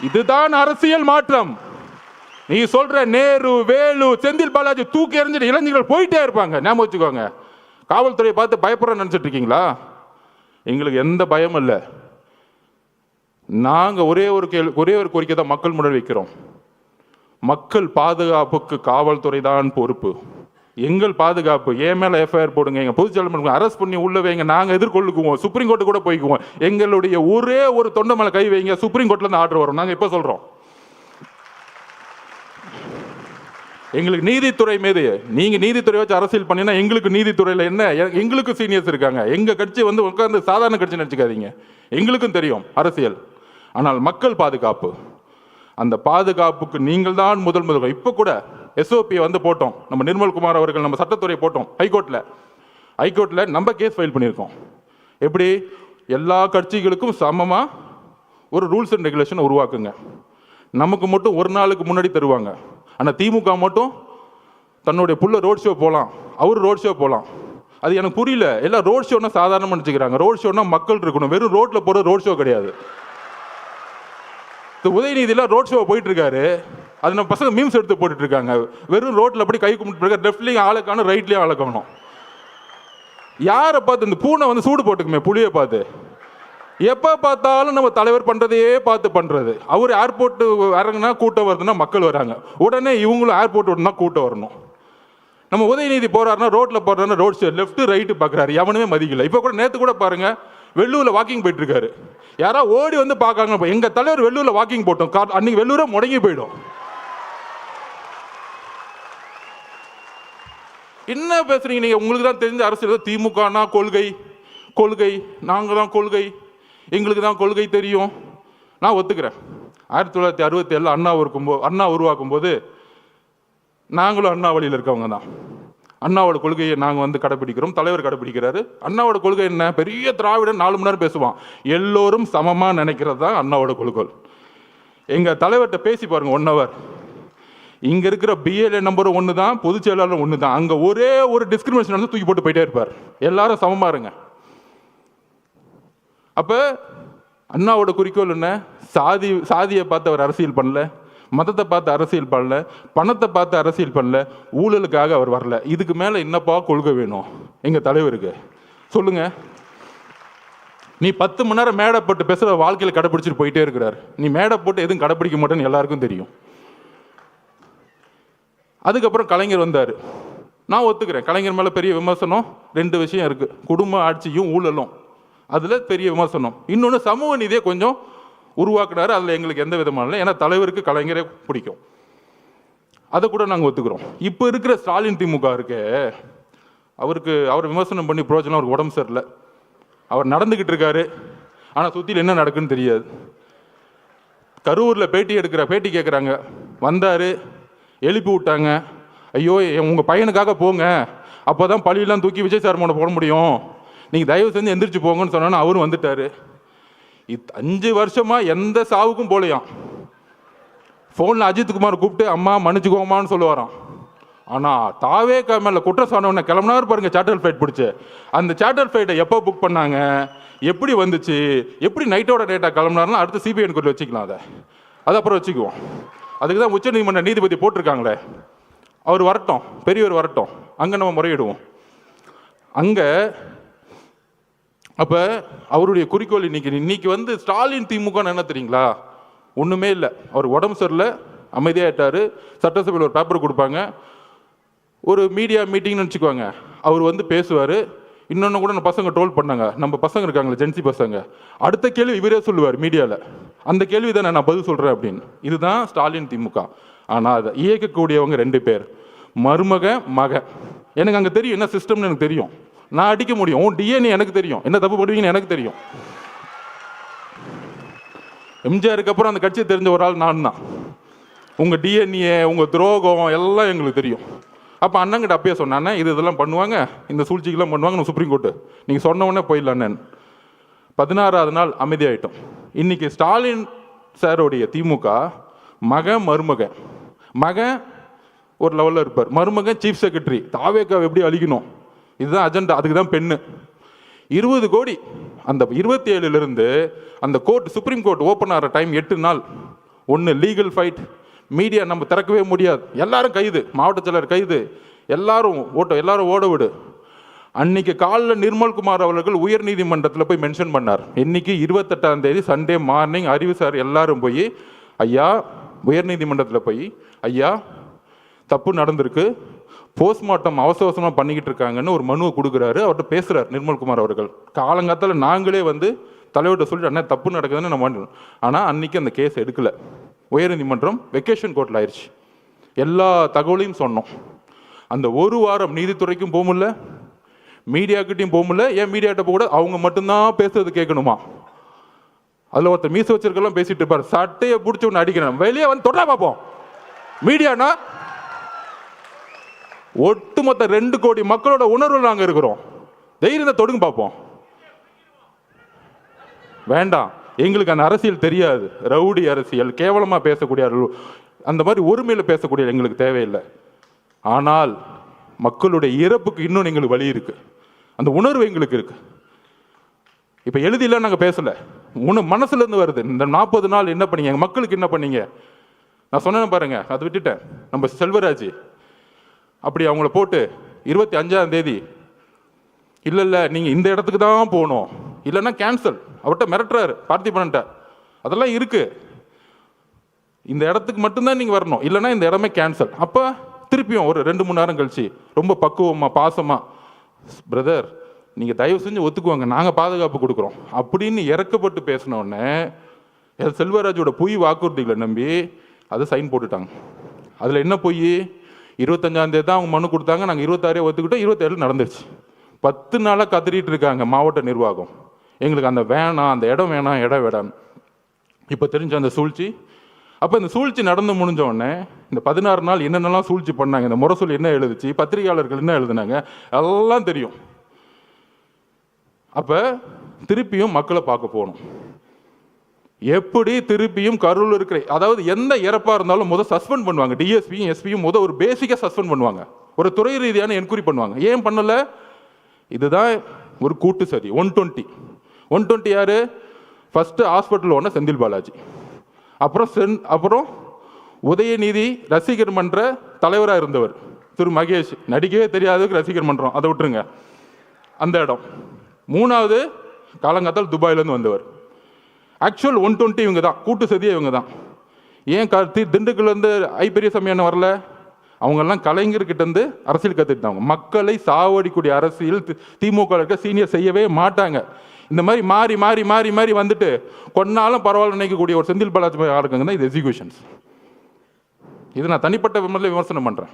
இதுதான் அரசியல் மாற்றம். நீ சொல்ற நேரு, வேலு, செந்தில் பாலாஜி தூக்கி எறிஞ்சிட்டு இளைஞர்கள் போயிட்டே இருப்பாங்க. ஞாபகம் வச்சுக்கோங்க. காவல்துறையை பார்த்து பயப்படுற நினைச்சிட்டு இருக்கீங்களா? எங்களுக்கு எந்த பயமும் இல்லை. நாங்கள் ஒரே ஒரு கோரிக்கை தான் மக்கள் முன்னாடி வைக்கிறோம். மக்கள் பாதுகாப்புக்கு காவல்துறை தான் பொறுப்பு. எங்கள் பாதுகாப்பு. என் மேலே எஃப்ஐஆர் போடுங்க, எங்கள் பொதுச்செயலாளர் அரெஸ்ட் பண்ணி உள்ள வைங்க, நாங்கள் எதிர்கொள்ளுக்குவோம். சுப்ரீம் கோர்ட்டு கூட போய்க்குவோம். எங்களுடைய ஒரே ஒரு தொண்டை மேலே கை வைங்க, சுப்ரீம் கோர்ட்லேருந்து ஆர்டர் வரும். நாங்கள் இப்போ சொல்கிறோம், எங்களுக்கு நீதித்துறை மீது, நீங்கள் நீதித்துறை வச்சு அரசியல் பண்ணினா எங்களுக்கு நீதித்துறையில் என்ன, எங்களுக்கு சீனியர்ஸ் இருக்காங்க. எங்கள் கட்சி உட்காந்து சாதாரண கட்சி நினச்சிக்காதீங்க, எங்களுக்கும் தெரியும் அரசியல். ஆனால் மக்கள் பாதுகாப்பு, அந்த பாதுகாப்புக்கு நீங்கள் தான் முதல் இப்போ கூட எஸ்ஓபியை போட்டோம். நம்ம நிர்மல்குமார் அவர்கள் நம்ம சட்டத்துறை போட்டோம் ஹைகோர்ட்டில் நம்ம கேஸ் ஃபைல் பண்ணியிருக்கோம். எப்படி எல்லா கட்சிகளுக்கும் சமமாக ஒரு ரூல்ஸ் அண்ட் ரெகுலேஷன் உருவாக்குங்க. நமக்கு மட்டும் ஒரு நாளுக்கு முன்னாடி தருவாங்க. ஆனால் திமுக மட்டும் தன்னுடைய புள்ள ரோட் ஷோ போகலாம், அவர் ரோட் ஷோ போகலாம். அது எனக்கு புரியல. எல்லாம் ரோட் ஷோன்னா சாதாரணமாக நினச்சிக்கிறாங்க. ரோட் ஷோன்னா மக்கள் இருக்கணும், வெறும் ரோட்டில் போகிற ரோட் ஷோ கிடையாது. உதயநிதியில் ரோட் ஷோ போயிட்டு இருக்காரு, அது நம்ம பசங்க மீம்ஸ் எடுத்து போட்டுட்டு இருக்காங்க. வெறும் ரோட்டில் அப்படி கை கும்பிட்டு லெஃப்ட்லேயும் ஆளை காணும், ரைட்லேயும் ஆளை காணும். யாரை பார்த்து இந்த பூனை வந்து சூடு போட்டுக்குமே புளியை பார்த்து, எப்போ பார்த்தாலும் நம்ம தலைவர் பண்ணுறதையே பார்த்து பண்ணுறது. அவர் ஏர்போர்ட்டு இறங்குனா கூட்டம் வருதுன்னா மக்கள் வராங்க, உடனே இவங்களும் ஏர்போர்ட் விட்டுனா கூட்டம் வரணும். நம்ம உதயநிதி போகிறாருன்னா ரோட்டில் போகிறாருன்னா ரோட் சைடு லெஃப்ட்டு ரைட்டு பார்க்குறாரு, எவனுமே மதிக்கல. இப்போ கூட நேற்று கூட பாருங்கள், வெள்ளூரில் வாக்கிங் போயிட்டுருக்காரு, யாராவது ஓடி வந்து பார்க்காங்க. எங்கள் தலைவர் வெள்ளூரில் வாக்கிங் போட்டோம், அன்றைக்கி வெள்ளூரை முடங்கி போயிடும். என்ன பேசுறீங்க நீங்கள்? உங்களுக்கு தான் தெரிஞ்ச அரசியல் திமுகனா கொள்கை கொள்கை, நாங்கள் தான் கொள்கை, எங்களுக்கு தான் கொள்கை தெரியும். நான் ஒத்துக்கிறேன். 1967 அண்ணா உருவாக்கும் போது நாங்களும் அண்ணா வழியில் இருக்கவங்க தான். அண்ணாவோட கொள்கையை நாங்கள் வந்து கடைப்பிடிக்கிறோம், தலைவர் கடைப்பிடிக்கிறாரு. அண்ணாவோட கொள்கை என்ன? பெரிய திராவிடன் 4 மணி நேரம் பேசுவான், எல்லோரும் சமமாக நினைக்கிறது தான் அண்ணாவோட கொள்கை. எங்கள் தலைவர்கிட்ட பேசி பாருங்கள் 1 hour. இங்கே இருக்கிற பிஎல்ஏ நம்பரும் ஒன்று தான், பொதுச் செயலாளரும் ஒன்று தான். அங்கே ஒரே ஒரு டிஸ்கிரிமினேஷன் வந்து தூக்கி போட்டு போயிட்டே இருப்பார். எல்லாரும் சமமாக இருங்க. அப்போ அண்ணாவோட குறிக்கோள் என்ன? சாதியை பார்த்து அவர் அரசியல் பண்ணல, மதத்தை பார்த்து அரசியல் பண்ணல, பணத்தை பார்த்து அரசியல் பண்ணல, ஊழலுக்காக அவர் வரல. இதுக்கு மேலே என்னப்பா கொள்கை வேணும் எங்கள் தலைவருக்கு? சொல்லுங்க. நீ 10 மணி நேரம் மேடை போட்டு பேசுகிற வாழ்க்கையில் கடைப்பிடிச்சிட்டு போயிட்டே இருக்கிறார். நீ மேடை போட்டு எதுவும் கடைப்பிடிக்க மாட்டேன்னு எல்லாருக்கும் தெரியும். அதுக்கப்புறம் கலைஞர் வந்தார். நான் ஒத்துக்கிறேன், கலைஞர் மேலே பெரிய விமர்சனம் 2 விஷயம் இருக்குது, குடும்ப ஆட்சியும் ஊழலும். அதில் பெரிய விமர்சனம். இன்னொன்று சமூக நீதியை கொஞ்சம் உருவாக்குனாரு, அதில் எங்களுக்கு எந்த விதமான இல்லை. ஏன்னா தலைவருக்கு கலைஞரே பிடிக்கும், அதை கூட நாங்கள் ஒத்துக்கிறோம். இப்போ இருக்கிற ஸ்டாலின் திமுக இருக்கு, அவர் விமர்சனம் பண்ணி பிரோஜனம். அவருக்கு உடம்பு சரியில்லை, அவர் நடந்துக்கிட்டு இருக்காரு, ஆனால் சுற்றியில் என்ன நடக்குன்னு தெரியாது. கரூரில் பேட்டி கேட்குறாங்க, வந்தார், எழுப்பி விட்டாங்க. ஐயோ உங்கள் பையனுக்காக போங்க, அப்போ தான் பழியெல்லாம் தூக்கி விஜய் சார் மேலே போட முடியும், நீங்கள் தயவு செஞ்சு எந்திரிச்சு போங்கன்னு சொன்னோன்னா அவரும் வந்துட்டார். 5 வருஷமாக எந்த சாவுக்கும் போலையாம். ஃபோனில் அஜித்குமார் கூப்பிட்டு அம்மா மன்னிச்சுக்கோமான்னு சொல்லுவாராம். ஆனால் தாவே மேலே குற்றம் சொன்னவொன்னே கிளம்புனாரு பாருங்க, சார்ட்டர் ஃப்ளைட் பிடிச்சி. அந்த சார்ட்டர் ஃப்ளைட்டை எப்போ புக் பண்ணாங்க, எப்படி வந்துச்சு, எப்படி நைட்டோட டேட்டாக கிளம்புனாருன்னா அடுத்து சிபிஐ என்கொயரி வச்சுக்கலாம். அது அப்புறம் வச்சுக்குவோம். அதுக்கு தான் உச்சநீதிமன்ற நீதிபதி போட்டிருக்காங்களே, அவர் வரட்டும், பெரியவர் வரட்டும், அங்கே நம்ம முறையிடுவோம். அங்கே அப்போ அவருடைய குறிக்கோள் இன்னைக்கு வந்து ஸ்டாலின் திமுக என்ன தெரியுங்களா? ஒன்றுமே இல்லை. அவர் உடம்பு சரியில்லை, அமைதியாகிட்டார். சட்டசபையில் ஒரு பேப்பர் கொடுப்பாங்க, ஒரு மீடியா மீட்டிங்னு வச்சுக்குவாங்க, அவர் வந்து பேசுவார். இன்னொன்று கூட நம்ம பசங்க ட்ரோல் பண்ணாங்க, நம்ம பசங்க இருக்காங்களே ஜென்சி பசங்க, அடுத்த கேள்வி இவரே சொல்லுவார் மீடியாவில், அந்த கேள்வி தானே நான் பதில் சொல்கிறேன் அப்படின்னு. இதுதான் ஸ்டாலின் திமுக. ஆனால் அதை இயக்கக்கூடியவங்க 2 பேர், மருமக மக. எனக்கு அங்கே தெரியும் என்ன சிஸ்டம்னு எனக்கு தெரியும், நான் அடிக்க முடியும். உன் டிஎன்ஏ எனக்கு தெரியும், என்ன தப்பு பண்ணுவீங்கன்னு எனக்கு தெரியும். எம்ஜிஆருக்கு அப்புறம் அந்த கட்சியை தெரிஞ்ச ஒரு ஆள் நான் தான். உங்கள் டிஎன்ஏ, உங்கள் துரோகம் எல்லாம் எங்களுக்கு தெரியும். அப்போ அண்ணங்கிட்ட அப்பயே சொன்னானே, இதெல்லாம் பண்ணுவாங்க, இந்த சூழ்ச்சிக்கெல்லாம் பண்ணுவாங்க, சுப்ரீம் கோர்ட்டு நீங்கள் சொன்ன உடனே போயிடலான்னு. 16வது நாள் அமைதியாயிட்டோம். இன்னைக்கு ஸ்டாலின் சாரோடைய திமுக மருமகன், மகன் ஒரு லெவலில் இருப்பார், மருமகன் சீஃப் செக்ரட்டரி. தாவேக்காவை எப்படி அழிக்கணும், இதுதான் அஜெண்டா. அதுக்கு தான் பெண்ணு 20 கோடி. அந்த 27லிருந்து அந்த சுப்ரீம் கோர்ட் ஓப்பன் ஆகிற டைம் 8 நாள். ஒன்று லீகல் ஃபைட், மீடியா நம்ம திறக்கவே முடியாது, எல்லாரும் கைது, மாவட்ட செயலர் கைது, எல்லாரும் ஓட விடு. அன்னைக்கு காலைல நிர்மல்குமார் அவர்கள் உயர் நீதிமன்றத்தில் போய் மென்ஷன் பண்ணார். இன்னைக்கு 28ஆம் தேதி சண்டே மார்னிங் அறிவு சார் எல்லாரும் போய் ஐயா உயர் நீதிமன்றத்தில் போய் ஐயா தப்பு நடந்திருக்கு, போஸ்ட்மார்ட்டம் அவசரமாக பண்ணிக்கிட்டு இருக்காங்கன்னு ஒரு மனுவை கொடுக்குறாரு. அவர்கிட்ட பேசுகிறார் நிர்மல்குமார் அவர்கள். காலங்காலத்தில் நாங்களே வந்து தலைவர்கிட்ட சொல்லிட்டு அண்ணா தப்பு நடக்குதுன்னு நம்ம. ஆனால் அன்றைக்கி அந்த கேஸ் எடுக்கலை. உயர்நீதிமன்றம் வெக்கேஷன் கோர்ட்டில் ஆயிடுச்சு. எல்லா தகவலையும் சொன்னோம். அந்த ஒரு வாரம் நீதித்துறைக்கும் போக முடியல, மீடியாக்கிட்டையும் போக முடியல. ஏன் மீடியாட்ட கூட அவங்க மட்டும்தான் பேசுறது கேட்கணுமா? அதில் ஒருத்தர் மீச வச்சிருக்கலாம் பேசிட்டு இருப்பார், சட்டையை பிடிச்சி ஒன்று அடிக்கிறேன், வெளியே வந்து தொடர பார்ப்போம். மீடியானா ஒட்டுமொத்த 2 கோடி மக்களோட உணர்வு நாங்கள் இருக்கிறோம், தைரியத்தை தொடுங்க பார்ப்போம். வேண்டாம், எங்களுக்கு அந்த அரசியல் தெரியாது, ரவுடி அரசியல், கேவலமாக பேசக்கூடிய அந்த மாதிரி ஒருமையில் பேசக்கூடிய எங்களுக்கு தேவையில்லை. ஆனால் மக்களுடைய இறப்புக்கு இன்னும் எங்களுக்கு வழி இருக்கு, அந்த உணர்வு எங்களுக்கு இருக்கு. இப்போ எழுதிலாம் நாங்கள் பேசலை, மனசுலேருந்து வருது. இந்த 40 நாள் என்ன பண்ணீங்க, எங்கள் மக்களுக்கு என்ன பண்ணீங்க? நான் சொன்னேன் பாருங்க, அதை விட்டுட்டேன். நம்ம செல்வராஜ் அப்படி அவங்கள போட்டு 25ஆம் தேதி இல்லை நீங்கள் இந்த இடத்துக்கு தான் போகணும், இல்லைன்னா கேன்சல். அவர்கிட்ட மிரட்டுறாரு பார்த்திபன்ட்ட. அதெல்லாம் இருக்குது. இந்த இடத்துக்கு மட்டும்தான் நீங்கள் வரணும், இல்லைன்னா இந்த இடமே கேன்சல். அப்போ திருப்பியும் ஒரு 2-3 நேரம் கழிச்சு ரொம்ப பக்குவமாக பாசமாக, பிரதர் நீங்கள் தயவு செஞ்சு ஒத்துக்குவாங்க, நாங்கள் பாதுகாப்பு கொடுக்குறோம் அப்படின்னு இறக்கப்பட்டு பேசினோடனே செல்வராஜோட பொய் வாக்குறுதிகளை நம்பி அதை சைன் போட்டுட்டாங்க. அதில் என்ன பொய்? 25ஆம் தேதி தான் அவங்க மனு கொடுத்தாங்க, நாங்கள் 26 ஒத்துக்கிட்டோம், 27 நடந்துருச்சு. 10 நாளாக கத்திரிட்டு இருக்காங்க மாவட்ட நிர்வாகம், எங்களுக்கு அந்த வேணாம், அந்த இடம் வேணாம், இடம் வேணாம். இப்போ தெரிஞ்ச அந்த சூழ்ச்சி. அப்போ இந்த சூழ்ச்சி நடந்து முடிஞ்ச உடனே இந்த 16 நாள் என்னென்னலாம் சூழ்ச்சி பண்ணாங்க, இந்த முரசொலி என்ன எழுதுச்சு, பத்திரிகையாளர்கள் என்ன எழுதுனாங்க, எல்லாம் தெரியும். அப்போ திருப்பியும் மக்களை பார்க்க போகணும். எப்படி திருப்பியும் கரூரில் இருக்கிற, அதாவது எந்த இறப்பாக இருந்தாலும் முதல் சஸ்பெண்ட் பண்ணுவாங்க. டிஎஸ்பியும் எஸ்பியும் முதல் ஒரு பேசிக்காக சஸ்பெண்ட் பண்ணுவாங்க, ஒரு துறை ரீதியான என்கொயரி பண்ணுவாங்க. ஏன் பண்ணலை? இதுதான் ஒரு கூட்டு சதி. 120 யாரு? ஃபர்ஸ்ட் ஹாஸ்பிட்டல் ஒன்று செந்தில் பாலாஜி, அப்புறம் உதயநிதி ரசிகர் மன்ற தலைவராக இருந்தவர் திரு மகேஷ், நடிக்கவே தெரியாததுக்கு ரசிகர் மன்றம், அதை விட்டுருங்க, அந்த இடம். 3வது காலங்காத்தால் துபாயிலேருந்து வந்தவர். ஆக்சுவல் 120 இவங்க தான், கூட்டு சதியே இவங்க தான். ஏன் திண்டுக்கல்லேருந்து பெரியசாமி அண்ணன் வரல? அவங்கெல்லாம் கலைஞர்கிட்டேருந்து அரசியல் கற்றுக்கிட்டாங்க. மக்களை சாவடிக்கூடிய அரசியல் திமுக இருக்க சீனியர் செய்யவே மாட்டாங்க. இந்த மாதிரி மாறி மாறி மாறி மாறி வந்துட்டு கொன்னாலும் பரவாயில்ல நினைக்கக்கூடிய ஒரு செந்தில் பாலாஜி ஆளுக்குங்க தான் இது எக்ஸிக்யூஷன்ஸ். இது நான் தனிப்பட்ட விமர்சனம் பண்ணுறேன்.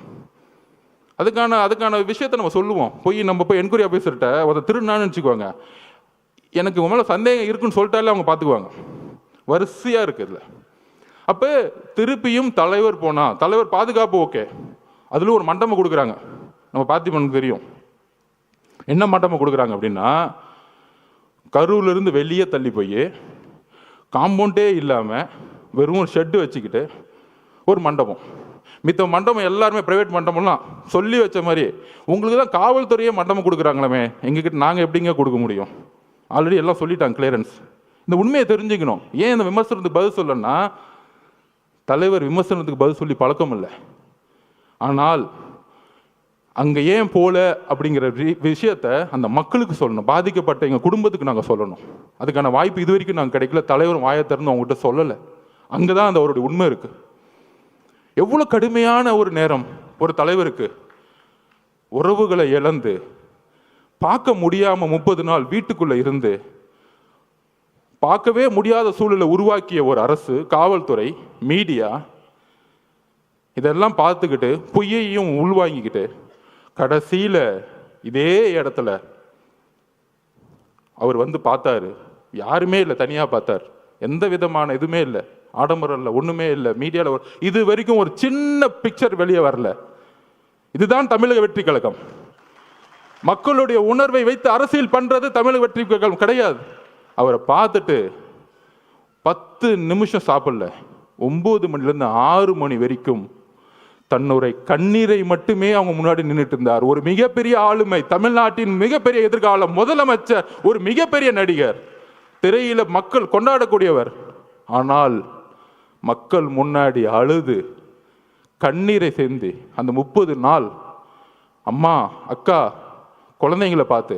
அதுக்கான விஷயத்தை நம்ம சொல்லுவோம். நம்ம போய் என்கொயரி ஆஃபீஸர்கிட்ட ஒரு திருநான்னு வச்சுக்குவாங்க, எனக்கு உங்க மேலே சந்தேகம் இருக்குன்னு சொல்லிட்டாலே அவங்க பார்த்துக்குவாங்க. வரிசையாக இருக்குதுல. அப்போ திருப்பியும் தலைவர் போனால், தலைவர் பாதுகாப்பு ஓகே, அதில் ஒரு மண்டபம் கொடுக்குறாங்க. நம்ம பார்த்திபனுக்கு தெரியும் என்ன மண்டபம் கொடுக்குறாங்க அப்படின்னா, கரூர்லேருந்து வெளியே தள்ளி போய் காம்பவுண்டே இல்லாமல் வெறும் ஒரு ஷெட்டு வச்சுக்கிட்டு ஒரு மண்டபம். மித்த மண்டபம் எல்லாருமே ப்ரைவேட் மண்டபம்லாம் சொல்லி வச்ச மாதிரி, உங்களுக்கு தான் காவல்துறையே மண்டபம் கொடுக்குறாங்களே, எங்ககிட்ட நாங்கள் எப்படிங்க கொடுக்க முடியும்? ஆல்ரெடி எல்லாம் சொல்லிட்டாங்க, கிளியரன்ஸ். இந்த உண்மையை தெரிஞ்சுக்கணும். ஏன் இந்த விமர்சனத்துக்கு பதில் சொல்லணும்னா, தலைவர் விமர்சனத்துக்கு பதில் சொல்லி பழக்கம் இல்லை. ஆனால் அங்கே ஏன் போல அப்படிங்கிற விஷயத்த அந்த மக்களுக்கு சொல்லணும், பாதிக்கப்பட்ட எங்கள் குடும்பத்துக்கு நாங்கள் சொல்லணும். அதுக்கான வாய்ப்பு இது வரைக்கும் நாங்கள் கிடைக்கல. தலைவர் வாயை திறந்து அவங்ககிட்ட சொல்லலை. அங்கே தான் அந்த அவருடைய உண்மை இருக்குது. எவ்வளோ கடுமையான ஒரு நேரம் ஒரு தலைவருக்கு. உறவுகளை இழந்து பார்க்க முடியாமல் 30 நாள் வீட்டுக்குள்ளே இருந்து பார்க்கவே முடியாத சூழலை உருவாக்கிய ஒரு அரசு, காவல்துறை, மீடியா இதெல்லாம் பார்த்துக்கிட்டு பொய்யையும் உள்வாங்கிக்கிட்டு கடைசியில் இதே இடத்துல அவர் வந்து பார்த்தாரு. யாருமே இல்லை, தனியாக பார்த்தார். எந்த விதமான இதுவுமே இல்லை, ஆடம்பரம் இல்லை, ஒன்றுமே இல்லை. மீடியாவில் இது வரைக்கும் ஒரு சின்ன பிக்சர் வெளியே வரல. இதுதான் தமிழக வெற்றி கழகம். மக்களுடைய உணர்வை வைத்து அரசியல் பண்றது தமிழக வெற்றி கழகம் கிடையாது. அவரை பார்த்துட்டு 10 நிமிஷம் சாப்பிடல, 9 மணிலேருந்து 6 மணி வரைக்கும் தன்னுடைய கண்ணீரை மட்டுமே அவங்க முன்னாடி நின்றுட்டு இருந்தார். ஒரு மிகப்பெரிய ஆளுமை, தமிழ்நாட்டின் மிகப்பெரிய எதிர்காலம், முதலமைச்சர், ஒரு மிகப்பெரிய நடிகர், திரையில மக்கள் கொண்டாடக்கூடியவர். ஆனால் மக்கள் முன்னாடி அழுது கண்ணீரை சேர்ந்து அந்த 30 நாள் அம்மா, அக்கா, குழந்தைங்களை பார்த்து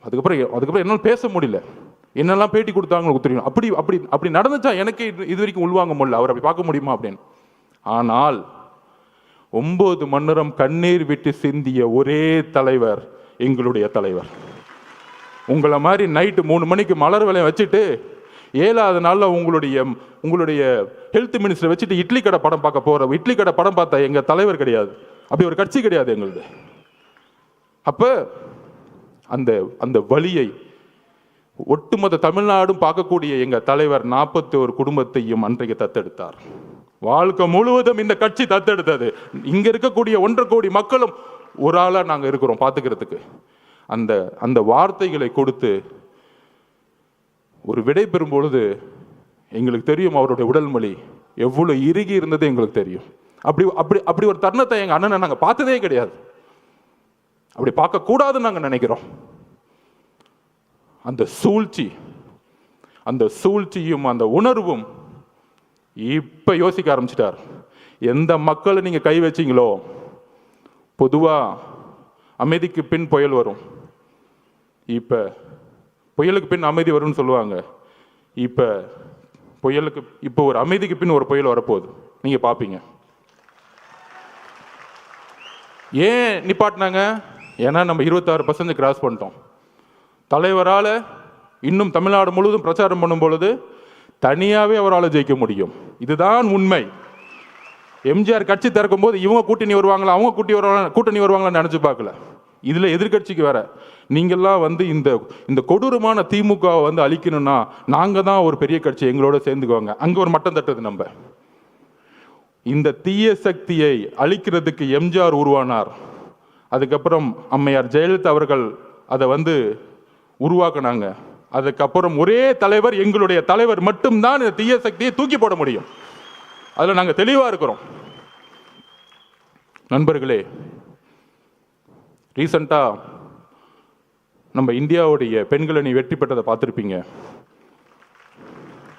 அதுக்கப்புறம் என்னால் பேச முடியல. என்னெல்லாம் பேட்டி கொடுத்தாங்க தெரியும். அப்படி நடந்துச்சா எனக்கு இது வரைக்கும் உள்வாங்க முடியல. அவர் அப்படி பார்க்க முடியுமா அப்படின்னு. ஆனால் 9 மணி நேரம் கண்ணீர் விட்டு சிந்திய ஒரே தலைவர் எங்களுடைய தலைவர். உங்களை மாதிரி நைட்டு 3 மணிக்கு மலர் வேலையை வச்சுட்டு 7வது நாளில் உங்களுடைய ஹெல்த் மினிஸ்டர் வச்சுட்டு இட்லி கடை படம் பார்க்க போகிற, இட்லி கடை படம் பார்த்தா எங்கள் தலைவர் கிடையாது. அப்படி ஒரு கட்சி கிடையாது எங்களுது. அப்போ அந்த வலியை ஒட்டுமொத்த தமிழ்நாடும் பார்க்கக்கூடிய எங்கள் தலைவர் 41 குடும்பத்தையும் அன்றைக்கு தத்தெடுத்தார். வாழ்க்கை முழுவதும் இந்த கட்சி தத்தெடுத்தது. இங்க இருக்கக்கூடிய 1.5 கோடி மக்களும் ஒரு ஆளாக நாங்கள் இருக்கிறோம் பார்த்துக்கிறதுக்கு. அந்த வார்த்தைகளை கொடுத்து ஒரு விடை பெறும் பொழுது எங்களுக்கு தெரியும் அவருடைய உடல் மொழி எவ்வளோ இறுகி இருந்தது எங்களுக்கு தெரியும். அப்படி ஒரு தருணத்தை எங்கள் அண்ணனை நாங்கள் பார்த்ததே கிடையாது. அப்படி பார்க்கக்கூடாதுன்னு நாங்கள் நினைக்கிறோம். அந்த சூழ்ச்சியும் அந்த உணர்வும் இப்போ யோசிக்க ஆரம்பிச்சிட்டார். எந்த மக்களை நீங்கள் கை வச்சிங்களோ, பொதுவாக அமைதிக்கு பின் புயல் வரும். இப்போ புயலுக்கு பின் அமைதி வரும்னு சொல்லுவாங்க. இப்போ ஒரு அமைதிக்கு பின் ஒரு புயல் வரப்போகுது, நீங்கள் பார்ப்பீங்க. ஏன் நிப்பாட்டினாங்க? ஏன்னா நம்ம 26% கிராஸ் பண்ணிட்டோம். தலைவரால் இன்னும் தமிழ்நாடு முழுவதும் பிரச்சாரம் பண்ணும் பொழுது தனியாகவே அவரால் ஜெயிக்க முடியும். இதுதான் உண்மை. எம்ஜிஆர் கட்சி திறக்கும் போது இவங்க கூட்டணி வருவாங்களா, அவங்க கூட்டணி வருவாங்களான்னு நினச்சி பார்க்கல. இதில் எதிர்கட்சிக்கு வேற நீங்கள்லாம் இந்த கொடூரமான திமுகவை அழிக்கணும்னா நாங்கள் தான் ஒரு பெரிய கட்சி, எங்களோட சேர்ந்துக்குவாங்க. அங்கே ஒரு மட்டம் தட்டுது. நம்ம இந்த தீய சக்தியை அழிக்கிறதுக்கு எம்ஜிஆர் உருவானார். அதுக்கப்புறம் அம்மையார் ஜெயலலிதா அவர்கள் அதை உருவாக்குனாங்க. அதுக்கப்புறம் ஒரே தலைவர், எங்களுடைய தலைவர் மட்டும்தான் இந்த தீய சக்தியை தூக்கி போட முடியும். அதில் நாங்கள் தெளிவாக இருக்கிறோம். நண்பர்களே, ரீசண்டாக நம்ம இந்தியாவுடைய பெண்கள் அணி வெற்றி பெற்றதை பார்த்துருப்பீங்க.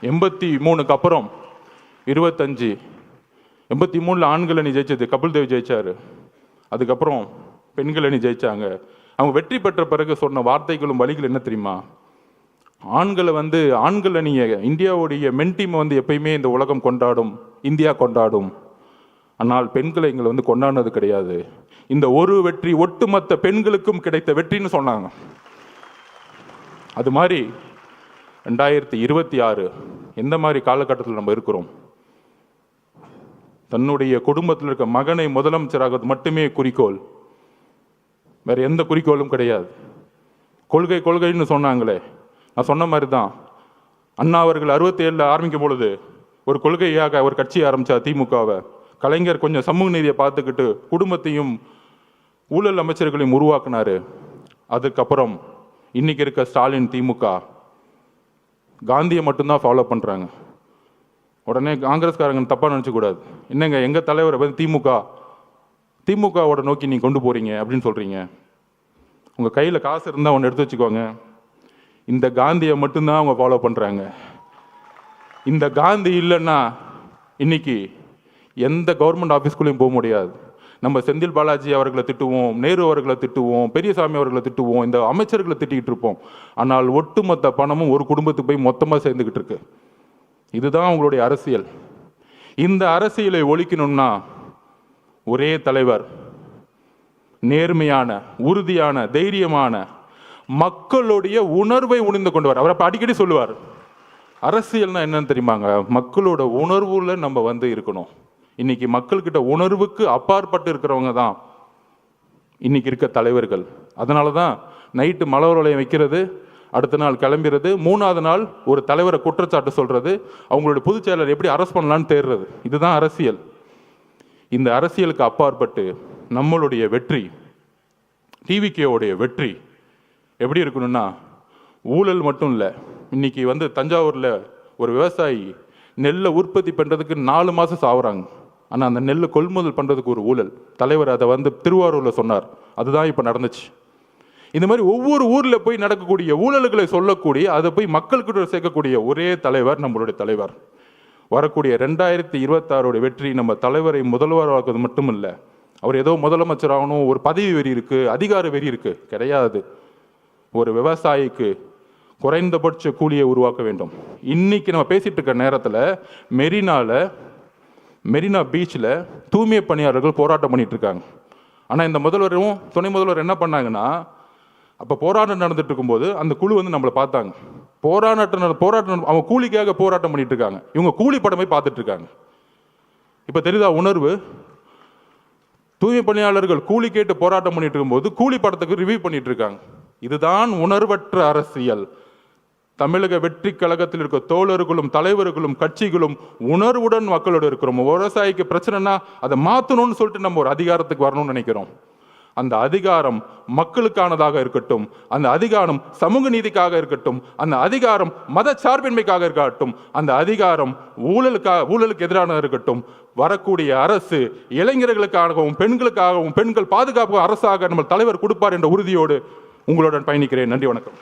83க்கு அப்புறம் 25, 83 ஆண்கள் அணி ஜெயிச்சது கபில் தேவ் ஜெயிச்சார். அதுக்கப்புறம் பெண்கள் அணி ஜெயிச்சாங்க. அவங்க வெற்றி பெற்ற பிறகு சொன்ன வார்த்தைகளும் வழிகள் என்ன தெரியுமா? ஆண்கள் அணியை, இந்தியாவுடைய மென் டீமை எப்பயுமே இந்த உலகம் கொண்டாடும், இந்தியா கொண்டாடும். ஆனால் பெண்களை எங்களை கொண்டாடினது கிடையாது. இந்த ஒரு வெற்றி ஒட்டுமொத்த பெண்களுக்கும் கிடைத்த வெற்றின்னு சொன்னாங்க. அது மாதிரி 2026 எந்த மாதிரி காலகட்டத்தில் நம்ம இருக்கிறோம்? தன்னுடைய குடும்பத்தில் இருக்க மகனை முதலமைச்சராக மட்டுமே குறிக்கோள், வேற எந்த குறிக்கோளும் கிடையாது. கொள்கைன்னு சொன்னாங்களே, நான் சொன்ன மாதிரி தான். அண்ணா அவர்கள் 67 ஆரம்பிக்கும் பொழுது ஒரு கொள்கையாக ஒரு கட்சி ஆரம்பிச்சா திமுகவை. கலைஞர் கொஞ்சம் சமூக நீதியை பார்த்துக்கிட்டு குடும்பத்தையும் ஊழல் அமைச்சர்களையும் உருவாக்குனாரு. அதுக்கப்புறம் இன்னைக்கு இருக்க ஸ்டாலின் திமுக காந்தியை மட்டும்தான் ஃபாலோ பண்ணுறாங்க. உடனே காங்கிரஸ்காரங்க தப்பாக நினச்சக்கூடாது. என்னங்க எங்கள் தலைவரை திமுகவோட நோக்கி நீங்கள் கொண்டு போகிறீங்க அப்படின்னு சொல்கிறீங்க. உங்கள் கையில் காசு இருந்தால் ஒன்று எடுத்து வச்சுக்கோங்க. இந்த காந்தியை மட்டும்தான் அவங்க ஃபாலோ பண்ணுறாங்க. இந்த காந்தி இல்லைன்னா இன்னைக்கு எந்த கவர்மெண்ட் ஆஃபீஸ்குள்ளேயும் போக முடியாது. நம்ம செந்தில் பாலாஜி அவர்களை திட்டுவோம், நேரு அவர்களை திட்டுவோம், பெரியசாமி அவர்களை திட்டுவோம், இந்த அமைச்சர்களை திட்டிக்கிட்டு இருப்போம். ஆனால் ஒட்டுமொத்த பணமும் ஒரு குடும்பத்துக்கு போய் மொத்தமாக சேர்ந்துக்கிட்டு இருக்கு. இதுதான் அவங்களுடைய அரசியல். இந்த அரசியலை ஒழிக்கணும்னா ஒரே தலைவர், நேர்மையான, உறுதியான, தைரியமான, மக்களுடைய உணர்வை உணர்ந்து கொண்டு அவர் அடிக்கடி சொல்லுவார், அரசியல்னா என்னன்னு தெரியுமாங்க? மக்களோட உணர்வுல நம்ம இருக்கணும். இன்னைக்கு மக்கள்கிட்ட உணர்வுக்கு அப்பாற்பட்டு இருக்கிறவங்க தான் இன்னைக்கு இருக்க தலைவர்கள். அதனால தான் நைட்டு மலர் வளையம் வைக்கிறது, அடுத்த நாள் கிளம்பிடுறது, 3வது நாள் ஒரு தலைவரை குற்றச்சாட்டு சொல்றது, அவங்களுடைய பொதுச் செயலர் எப்படி அரெஸ்ட் பண்ணலான்னு தேடுறது. இதுதான் அரசியல். இந்த அரசியலுக்கு அப்பாற்பட்டு நம்மளுடைய வெற்றி, டிவிகேவுடைய வெற்றி எப்படி இருக்கணும்னா, ஊழல் மட்டும் இல்லை. இன்னைக்கு தஞ்சாவூரில் ஒரு விவசாயி நெல்லை உற்பத்தி பண்ணுறதுக்கு 4 மாதம் சாவுறாங்க. ஆனால் அந்த நெல்லை கொள்முதல் பண்ணுறதுக்கு ஒரு ஊழல். தலைவர் அதை திருவாரூரில் சொன்னார். அதுதான் இப்போ நடந்துச்சு. இந்த மாதிரி ஒவ்வொரு ஊரில் போய் நடக்கக்கூடிய ஊழல்களை சொல்லக்கூடிய, அதை போய் மக்கள்கிட்ட சேர்க்கக்கூடிய ஒரே தலைவர் நம்மளுடைய தலைவர். வரக்கூடிய 2026 வெற்றி நம்ம தலைவரை முதல்வராக்குவது மட்டும் இல்லை, அவர் ஏதோ முதலமைச்சராகணும், ஒரு பதவி வெறி இருக்குது, அதிகார வெறி இருக்குது, கிடையாது. ஒரு விவசாயிக்கு குறைந்தபட்ச கூலியை உருவாக்க வேண்டும். இன்னைக்கு நம்ம பேசிட்டு இருக்க நேரத்தில் மெரினா பீச்சில் தூய்மை பணியாளர்கள் போராட்டம் பண்ணிட்டு இருக்காங்க. ஆனால் இந்த முதல்வரும் துணை முதல்வர் என்ன பண்ணாங்கன்னா, அப்போ போராட்டம் நடந்துட்டு இருக்கும்போது அந்த குழு நம்மளை பார்த்தாங்க. போராட்டம் அவங்க கூலிக்காக போராட்டம் பண்ணிட்டு இருக்காங்க. இவங்க கூலி படமே பார்த்துட்டு இருக்காங்க. இப்போ தெரியுதா உணர்வு? தூய்மை பணியாளர்கள் கூலி கேட்டு போராட்டம் பண்ணிட்டு இருக்கும்போது கூலி படத்துக்கு ரிவ்யூ பண்ணிட்டு இருக்காங்க. இதுதான் உணர்வற்ற அரசியல். தமிழக வெற்றி கழகத்தில் இருக்க தோழர்களும் தலைவர்களும் கட்சிகளும் உணர்வுடன் மக்களோடு இருக்கிறோம். விவசாயிக்கு பிரச்சனைனா அதை மாற்றணும்னு சொல்லிட்டு நம்ம ஒரு அதிகாரத்துக்கு வரணும்னு நினைக்கிறோம். அந்த அதிகாரம் மக்களுக்கானதாக இருக்கட்டும், அந்த அதிகாரம் சமூக நீதிக்காக இருக்கட்டும், அந்த அதிகாரம் மத சார்பின்மைக்காக இருக்கட்டும், அந்த அதிகாரம் ஊழலுக்கு எதிரான இருக்கட்டும். வரக்கூடிய அரசு இளைஞர்களுக்காகவும் பெண்களுக்காகவும் பெண்கள் பாதுகாப்பு அரசாக நம்ம தலைவர் கொடுப்பார் என்ற உறுதியோடு உங்களுடன் பயணிக்கிறேன். நன்றி, வணக்கம்.